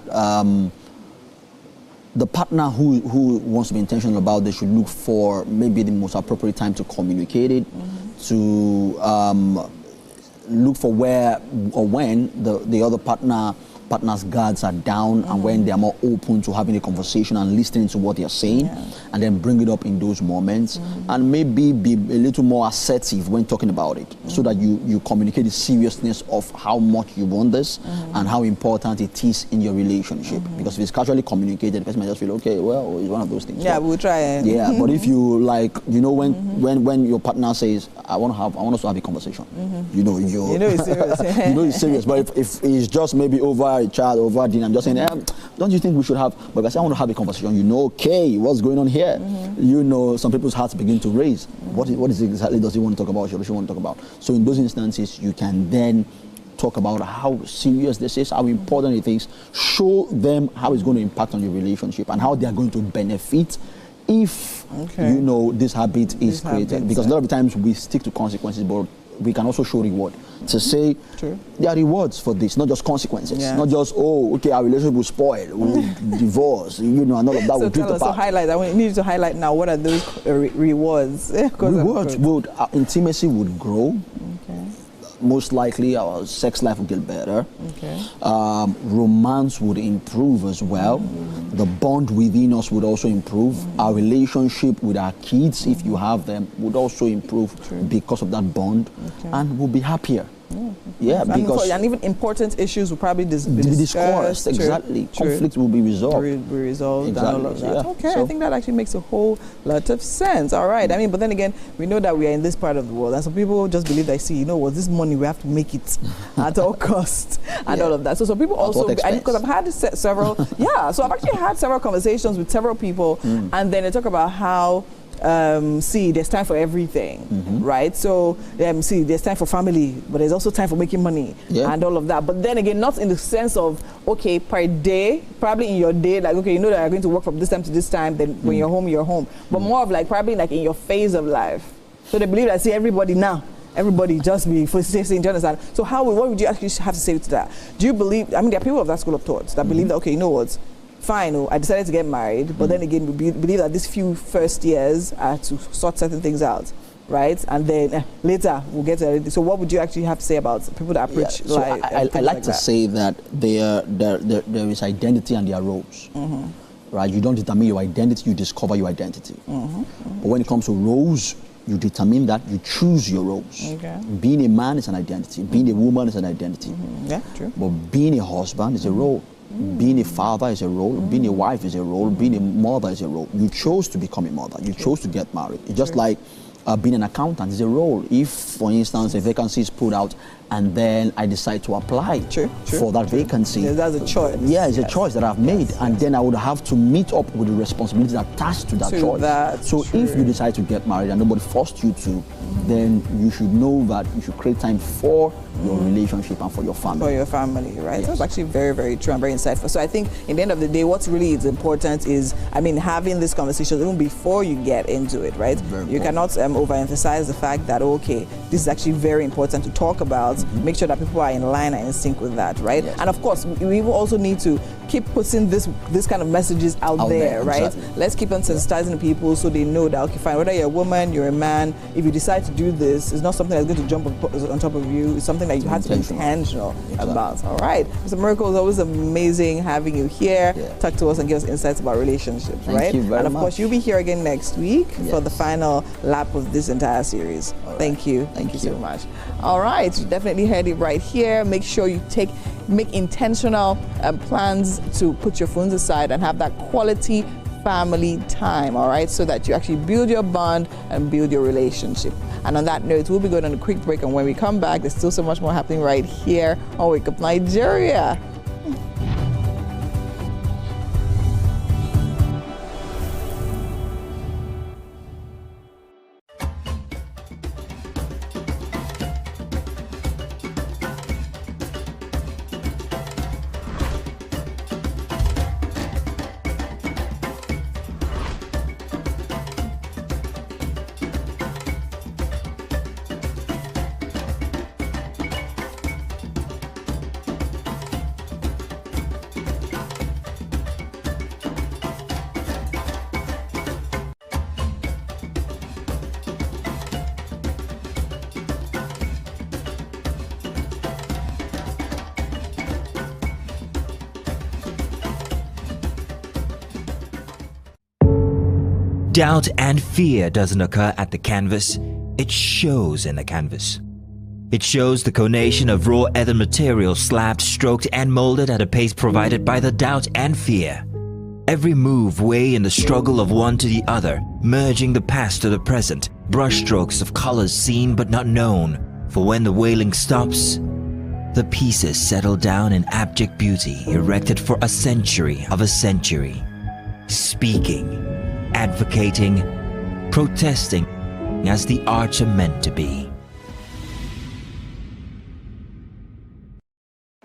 the partner who wants to be intentional about this should look for maybe the most appropriate time to communicate it, to look for where or when the other partner's guards are down and when they are more open to having a conversation and listening to what they are saying, and then bring it up in those moments, and maybe be a little more assertive when talking about it, so that you communicate the seriousness of how much you want this and how important it is in your relationship. Because if it's casually communicated, the person might just feel, okay, well, it's one of those things. Yeah, we'll try it. Yeah, but if you when your partner says, I want us to have a conversation, you know it's serious. You know it's serious. But if it's just maybe over a child, over dinner, I'm just saying, don't you think we should have? But if I say I want to have a conversation, you know, okay, what's going on here? You know, some people's hearts begin to raise. What is exactly does he want to talk about? Does she want to talk about? So in those instances, you can then talk about how serious this is, how important it is, show them how it's going to impact on your relationship and how they are going to benefit if you know this habit is created. Because a lot of times we stick to consequences, but we can also show reward. To say there are rewards for this, not just consequences. Not just, our relationship will spoil, we'll divorce, and all of that will drift apart. So highlight, I need you to highlight now, what are those rewards? Rewards would, intimacy would grow. Most likely our sex life would get better. Romance would improve as well. The bond within us would also improve. Our relationship with our kids, if you have them, would also improve because of that bond, and we'll be happier. Yeah, because and even important issues will probably be discussed. Exactly. Conflict will be resolved. Be resolved. Exactly. And all of that. Yeah. Okay, So I think that actually makes a whole lot of sense. All right. I mean, but then again, we know that we are in this part of the world, and some people just believe that, see, you know what, this money, we have to make it at all costs and all of that. So some people also, because I've had several, so I've actually had several conversations with several people, and then they talk about how see, there's time for everything, right? So, see, there's time for family, but there's also time for making money and all of that. But then again, not in the sense of, okay, per day, probably in your day, like, okay, you know that you're going to work from this time to this time, then when you're home, you're home. But more of like, probably like in your phase of life. So they believe that, see, everybody just be facing, do you understand? So what would you actually have to say to that? Do you believe, I mean, there are people of that school of thought that believe that, okay, you know what? Fine, I decided to get married, but then again, we believe that these few first years are to sort certain things out, right? And then later we'll get to everything. So what would you actually have to say about people that approach life? I like to say that there is identity and there are roles, right? You don't determine your identity, you discover your identity. But when it comes to roles, you determine that, you choose your roles. Okay. Being a man is an identity, being a woman is an identity. Yeah, true. But being a husband is a role. Being a father is a role, being a wife is a role, being a mother is a role. You chose to become a mother, you chose to get married. It's just like being an accountant is a role. If, for instance, a vacancy is put out and then I decide to apply for that vacancy. Yeah, that's a choice. Yeah, it's a choice that I've made, and then I would have to meet up with the responsibilities attached to that choice. So if you decide to get married and nobody forced you to, then you should know that you should create time for your relationship and for your family. For your family, right? Yes. That's actually very, very true and very insightful. So I think in the end of the day, what's really is important is, I mean, having this conversation even before you get into it, right? You cannot overemphasize the fact that, okay, this is actually very important to talk about. Make sure that people are in line and in sync with that, right? Yes. And of course, we will also need to keep putting this kind of messages out there, right? Exactly. Let's keep on sensitizing people so they know that, okay, fine, whether you're a woman, you're a man, if you decide to do this, it's not something that's going to jump on top of you. It's something that you have to be intentional about. All right. Mr. Miracle, it's always amazing having you here. Talk to us and give us insights about relationships, right? Thank you very much. And of course, you'll be here again next week for the final lap of this entire series. Right. Thank you. Thank you so much. All right. You definitely heard it right here. Make sure you make intentional plans to put your phones aside and have that quality family time, all right, so that you actually build your bond and build your relationship. And on that note, we'll be going on a quick break, and when we come back, there's still so much more happening right here on Wake Up Nigeria. Doubt and fear doesn't occur at the canvas, it shows in the canvas. It shows the conation of raw earthen material slabbed, stroked and molded at a pace provided by the doubt and fear. Every move weigh in the struggle of one to the other, merging the past to the present, brushstrokes of colors seen but not known. For when the wailing stops, the pieces settle down in abject beauty erected for a century of a century. Speaking, advocating, protesting as the arts are meant to be.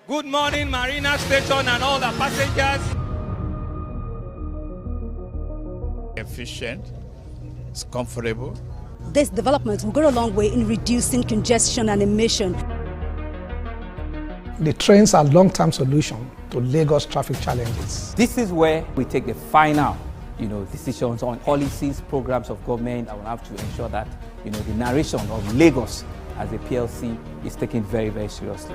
Good morning, Marina Station and all the passengers. Efficient, it's comfortable. This development will go a long way in reducing congestion and emission. The trains are a long-term solution to Lagos traffic challenges. This is where we take the final decisions on policies, programs of government. I will have to ensure that the narration of Lagos as a PLC is taken very, very seriously.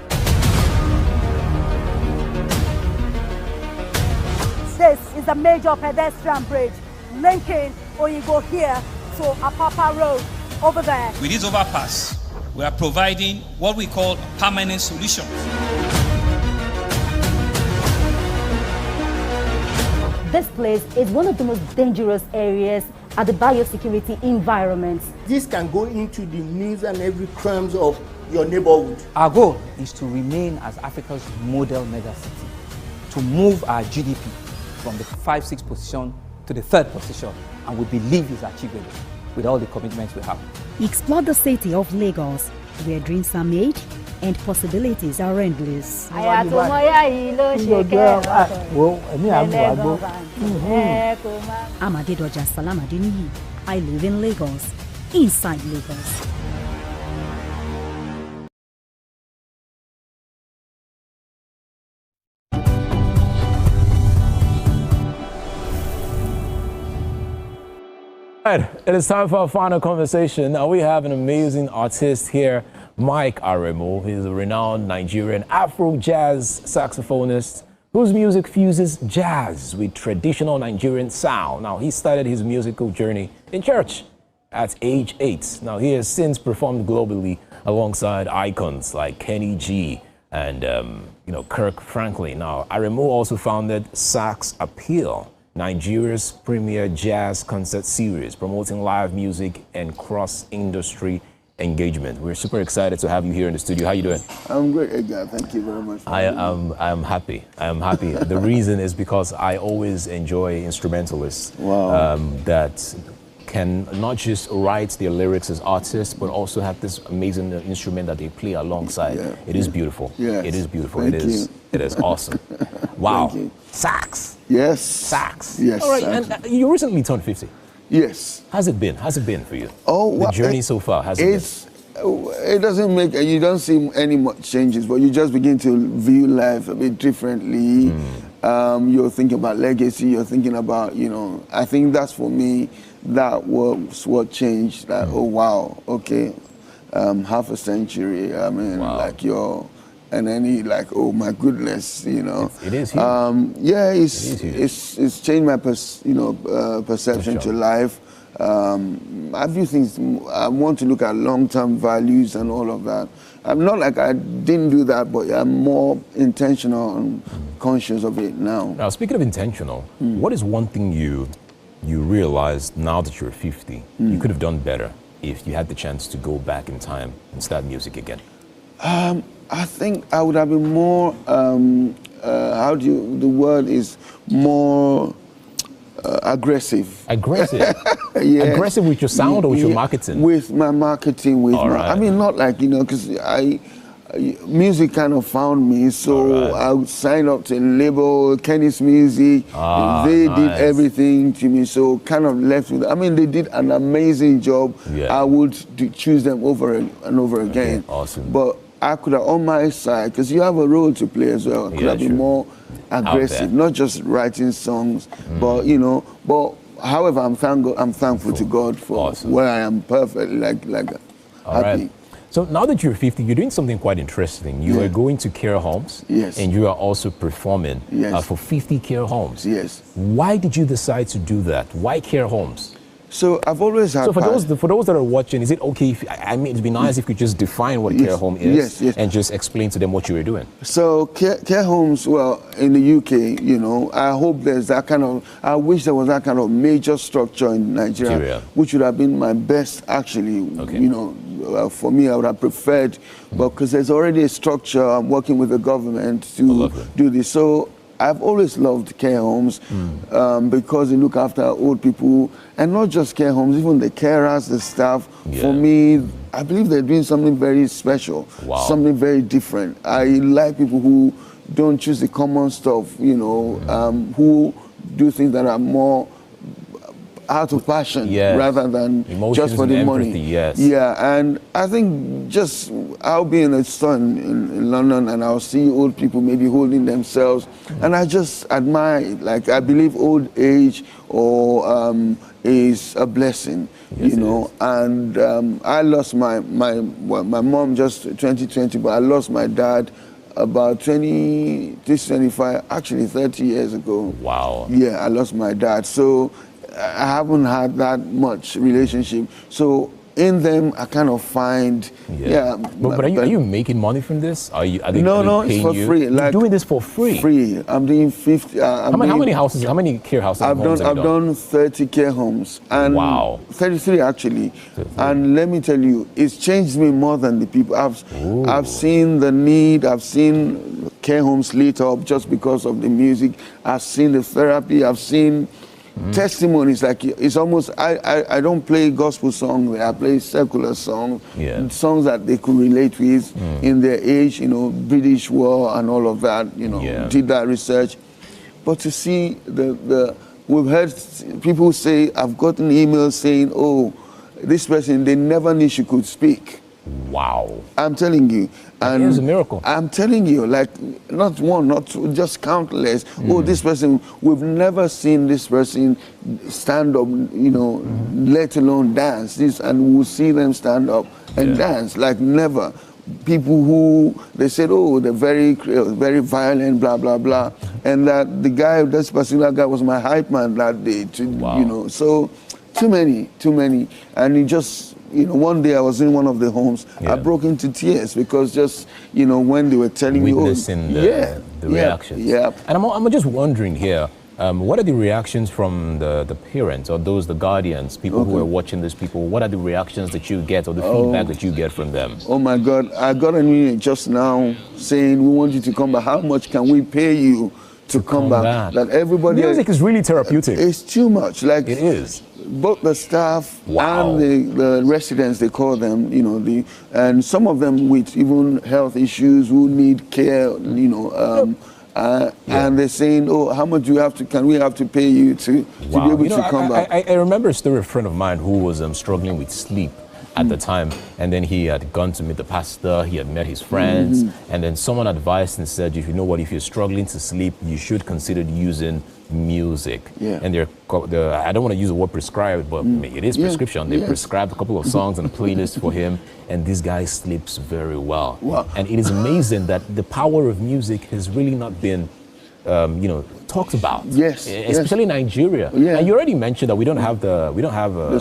This is a major pedestrian bridge linking Oyingo here to Apapa Road over there. With this overpass, we are providing what we call permanent solutions. This place is one of the most dangerous areas at the biosecurity environment. This can go into the news and every crimes of your neighborhood. Our goal is to remain as Africa's model megacity, to move our GDP from the 5-6 position to the 3rd position, and we believe is achievable with all the commitments we have. Explore the city of Lagos, where dreams are made and possibilities are endless. Amadedoja Salamadini, I live in Lagos, inside Lagos. All right, it is time for our final conversation. Now we have an amazing artist here, Mike Aremo. He's a renowned Nigerian Afro jazz saxophonist whose music fuses jazz with traditional Nigerian sound. Now he started his musical journey in church at age 8. Now he has since performed globally alongside icons like Kenny G and Kirk Franklin. Now Aremo also founded Sax Appeal, Nigeria's premier jazz concert series, promoting live music and cross-industry engagement. We're super excited to have you here in the studio. How you doing? I'm great, Edgar. Thank you very much. I'm happy. I'm happy. The reason is because I always enjoy instrumentalists that can not just write their lyrics as artists, but also have this amazing instrument that they play alongside. Yeah. It is beautiful. Yes. It is beautiful. Thank It is. you. It is awesome. Wow. Thank you. Sax. Yes. Sax. Yes. All right. Sax. And you recently turned 50. Yes. How's it been? How's it been for you? Oh, the journey so far. How's it been? It doesn't make, you don't see any much changes, but you just begin to view life a bit differently. You're thinking about legacy, you're thinking about, I think that's for me, that was what changed. Like, oh wow, okay, half a century, and then oh my goodness, It is huge. Yeah, it's changed my perception to life. I view things, I want to look at long-term values and all of that. I'm not like I didn't do that, but I'm more intentional and conscious of it now. Now, speaking of intentional, what is one thing you realized now that you're 50, you could have done better if you had the chance to go back in time and start music again? I think I would have been more, the word is more aggressive. Aggressive? Yes. Aggressive with your sound or with your marketing? With my marketing, not like, because music kind of found me, so I would sign up to a label, Kenny's Music. They did everything to me, so kind of left with, they did an amazing job. Yeah. I would choose them over and over again. Awesome. But I could have, on my side, because you have a role to play as well, I could have been more aggressive, not just writing songs, but however, I'm thankful to God for where I am perfectly happy. Right. So now that you're 50, you're doing something quite interesting. You are going to care homes, and you are also performing for 50 care homes. Yes. Why did you decide to do that? Why care homes? So I've always had. So for those that are watching, is it okay if it'd be nice if you just define what a care home is, and just explain to them what you were doing? So care homes, well, in the UK, I hope there's that kind of. I wish there was that kind of major structure in Nigeria, which would have been my best actually. Okay. For me, I would have preferred, but because there's already a structure, I'm working with the government to do this. So I've always loved care homes because they look after old people, and not just care homes, even the carers, the staff. Yeah. For me, I believe they're doing something very special, something very different. I like people who don't choose the common stuff, who do things that are more out of passion rather than just for the money. Yeah, and I think just I'll be in a store in London and I'll see old people maybe holding themselves, and I just admire it. Like, I believe old age is a blessing, and I lost my mom just 2020, but I lost my dad about 25, actually 30 years ago. Wow. Yeah, I lost my dad. So I haven't had that much relationship. So in them, I kind of find, But are you making money from this? Are they no, it's paying for you? free. You're doing this for free? Free. I'm doing 50. How many houses, how many care houses I've done 30 care homes. And wow. 33 actually. 33. And let me tell you, it's changed me more than the people. I've seen the need, I've seen care homes lit up just because of the music. I've seen the therapy, I've seen testimonies. Like, it's almost, I don't play gospel songs, I play secular songs, songs that they could relate with in their age, you know, British War and all of that, you know, did that research. But to see we've heard people say, I've gotten emails saying, oh, this person, they never knew she could speak. Wow. I'm telling you. And it is a miracle. I'm telling you, like, not one, not two, just countless. Oh, this person, we've never seen this person stand up, you know, let alone dance. And we'll see them stand up and dance, like never. People who, they said, oh, they're very violent, blah, blah, blah. And that the guy, this particular guy was my hype man that day, you know. So, too many. And he just, you know, one day I was in one of the homes, I broke into tears because just, you know, when they were telling me, witnessing the reactions. Yeah. And I'm just wondering here, what are the reactions from the parents or the guardians, people who are watching these people? What are the reactions that you get or the feedback that you get from them? Oh my God, I got an email just now saying, we want you to come back. How much can we pay you to come back? That everybody... Music is really therapeutic. It's too much. Like, it is. Both the staff and the residents, they call them, you know, and some of them with even health issues who need care, you know, and they're saying, oh, how much can we have to pay you to be able to come back? I remember a story of a friend of mine who was struggling with sleep at the time, and then he had gone to meet the pastor, he had met his friends, and then someone advised and said, if you know what, if you're struggling to sleep, you should consider using music. And I don't want to use the word prescribed, but it is prescription. They prescribed a couple of songs and a playlist for him, and this guy sleeps very well. And it is amazing that the power of music has really not been you know, talked about. Especially in Nigeria. And you already mentioned that we don't have the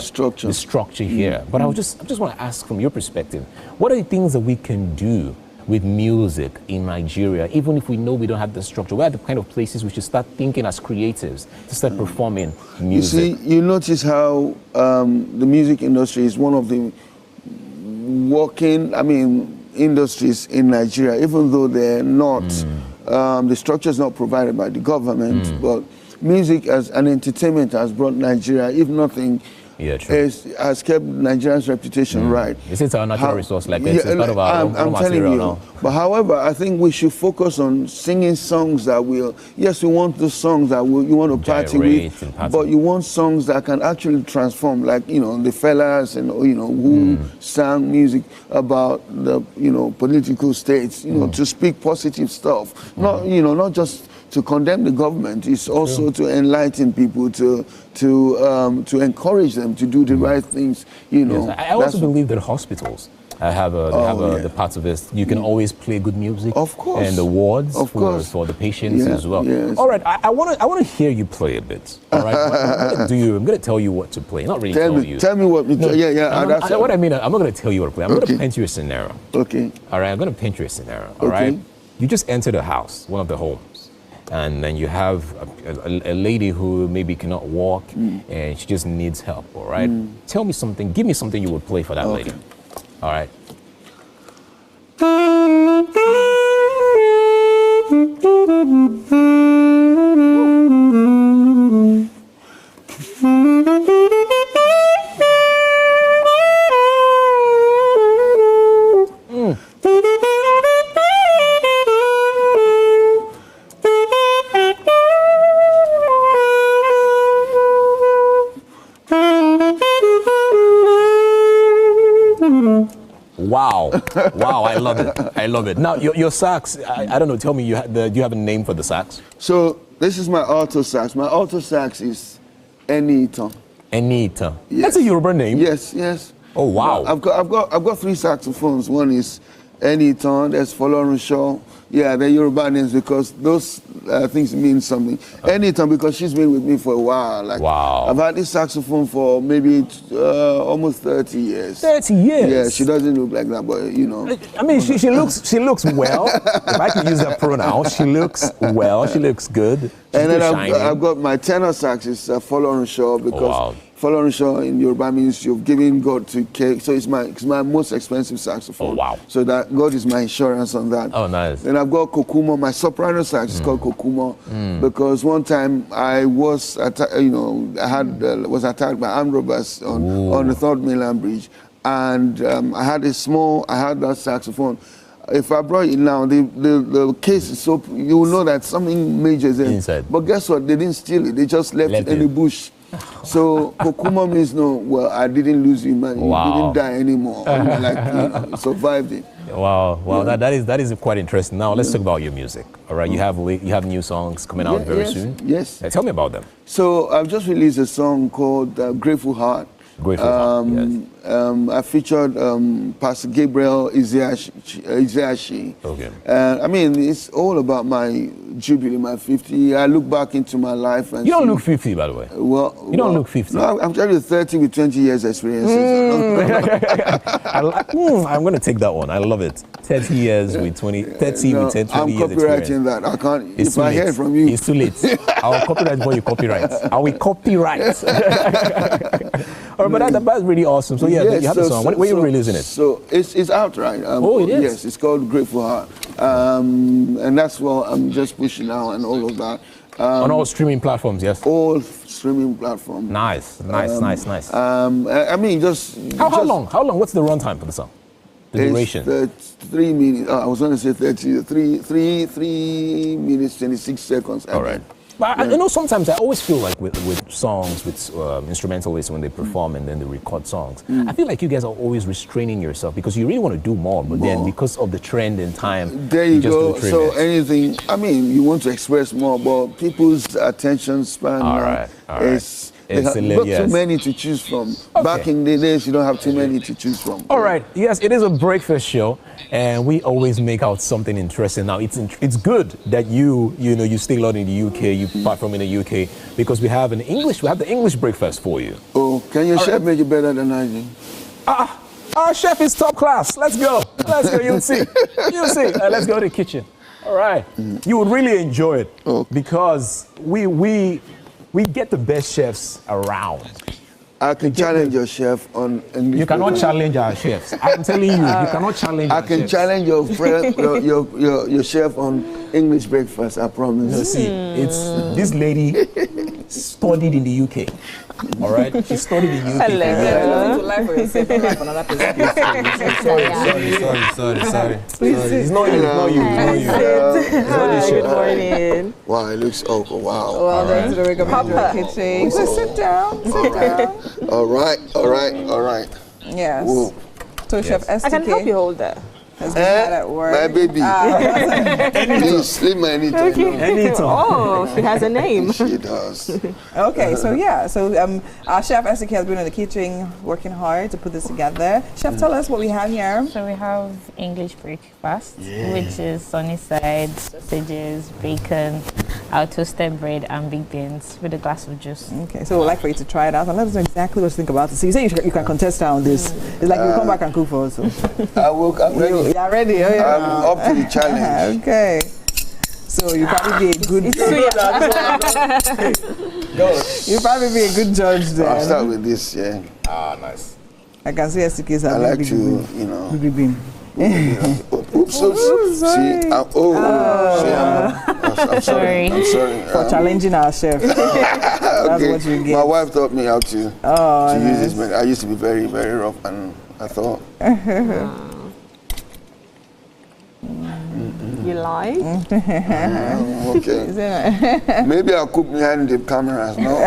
structure here. But I just want to ask, from your perspective, what are the things that we can do with music in Nigeria, even if we know we don't have the structure? What are the kind of places we should start thinking as creatives to start performing music? You see, you notice how the music industry is one of the industries in Nigeria, even though they're not, the structure is not provided by the government, but music as an entertainment has brought Nigeria, if nothing, has kept Nigeria's reputation right. It's our natural resource, like it's part of our raw material now. But however, I think we should focus on singing songs that will, yes, we want the songs that you want to party with, but you want songs that can actually transform, like, you know, the fellas and, you know, who sang music about the, you know, political states, you know, to speak positive stuff, not, you know, not just to condemn the government, it's also to enlighten people, to encourage them to do the right things, you know. I also believe that hospitals have the parts of this. You can always play good music. Of course. And the wards for the patients as well. All right, I want to hear you play a bit. All right, I'm going to tell you what to play. Not really tell you. Tell me what. What I mean, I'm not going to tell you what to play. I'm going to paint you a scenario. Okay. All right, I'm going to paint you a scenario. All right. You just enter the house, one of the homes. And then you have a lady who maybe cannot walk and she just needs help, all right? Tell me something, give me something you would play for that lady. All right. Wow, I love it. I love it. Now, your sax, I don't know, tell me, do you have a name for the sax? So, this is my alto sax. My alto sax is Enita. Enita. Yes. That's a Yoruba name? Yes. Oh, wow. I've got 3 saxophones. One is Anytime, there's Fọlọ́run Shaw. Yeah, they're Yoruba names because those things mean something. Anytime, because she's been with me for a while. Like, wow. I've had this saxophone for maybe almost 30 years. 30 years? Yeah, she doesn't look like that, but you know. I mean, she looks well. If I can use that pronoun, she looks well. She looks good. She's and then shiny. I've got my tenor sax is Fọlọ́run Shaw because Fọlọ́run Shaw in Yoruba means you've given God to care. So it's my most expensive saxophone. Oh, wow. So that God is my insurance on that. Oh, nice. Then I've got Kokumo. My soprano sax is called Kokumo because one time I was, was attacked by armed robbers on the 3rd Mainland Bridge, and I had that saxophone. If I brought it now, the case is so, you will know that something major is inside. But guess what? They didn't steal it. They just left it in the bush. So Kokumo means I didn't lose you, man. You didn't die anymore. You survived it. Wow, that is quite interesting. Now let's talk about your music. All right, you have new songs coming out very soon. Yes. Tell me about them. So I've just released a song called Grateful Heart. Grateful Heart. Yes. I featured Pastor Gabriel Iziashi. Okay. I mean, it's all about my jubilee, my 50. I look back into my life and you don't look 50, by the way. You don't look 50. No, I'm telling you, 30 with 20 years experience. I'm going to take that one. I love it. 30 years with 20 years experience. I'm copywriting that. I can't. It's if I hear from you, it's too late. I'll copyright before you copyright. I will copyright. All right, but that's really awesome. So you have the song. When are you releasing it? So it's out, right? It is? Yes, it's called Grateful Heart. And that's what I'm just pushing now and all of that. On all streaming platforms, yes? All streaming platforms. Nice. I mean, How long? What's the runtime for the song? The duration? 3 minutes. I was going to say 30. 3 minutes, 26 seconds. All right. But I know sometimes I always feel like with songs, with instrumentalists, when they perform and then they record songs, I feel like you guys are always restraining yourself because you really want to do more, but then because of the trend and time, there you just go. do the So anything, I mean, you want to express more, but people's attention span is too many to choose from. Okay. Back in the days, you don't have too many to choose from. All right. Yes, it is a breakfast show, and we always make out something interesting. Now, it's good that you stay a lot in the UK, you perform in the UK, because we have the English breakfast for you. Oh, can your chef make it better than I do? Our chef is top class. Let's go. You'll see. Let's go to the kitchen. All right. You would really enjoy it because we get the best chefs around. I can challenge your chef on English. You cannot challenge our chefs. I'm telling you, you cannot challenge our chefs. I can challenge your friend, your chef on English breakfast, I promise. No, see, it's this lady studied in the UK. All right, she studied in the UK. Sorry. It's not you. Good morning. Wow, it looks wow. Well, thanks to the Rick Papa kitchen. Sit down. All right. Yes. Whoa. So Chef STK. I can help you hold that. Has been hard at work. My baby. Please, leave my anytime. Okay. Oh, she has a name. She does. Okay, so our chef STK has been in the kitchen working hard to put this together. Chef, tell us what we have here. So we have English breakfast, which is sunny side, sausages, bacon, our toasted bread, and big beans with a glass of juice. Okay, so we'd like for you to try it out and let us know exactly what you think about it. So you say you can contest on this. It's like you come back and cook for us. I'm ready. Yeah, ready. Oh, yeah. I'm up to the challenge. Okay. So you probably be a good You probably be a good judge there. I'll start with this, yeah. Nice. I can see STK's I like to, Big bean. Oops, sorry. See, I'm sorry. For challenging our chef. That's what you get. My wife taught me how to use this method. I used to be very, very rough, and I thought. You like? Okay. Maybe I'll cook behind the cameras, no?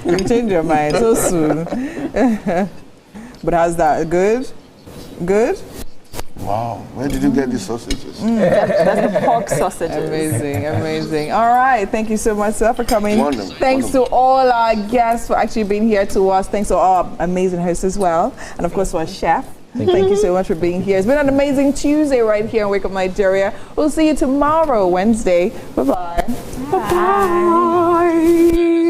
You change your mind so soon. But how's that? Good? Good? Wow. Where did you get the sausages? That's the pork sausages. Amazing. All right. Thank you so much, sir, for coming. Wonderful. Thanks to all our guests for actually being here to us. Thanks to our amazing hosts as well. And of course, to our chef. Thank you so much for being here. It's been an amazing Tuesday right here on Wake Up Nigeria. We'll see you tomorrow, Wednesday. Bye-bye. Bye.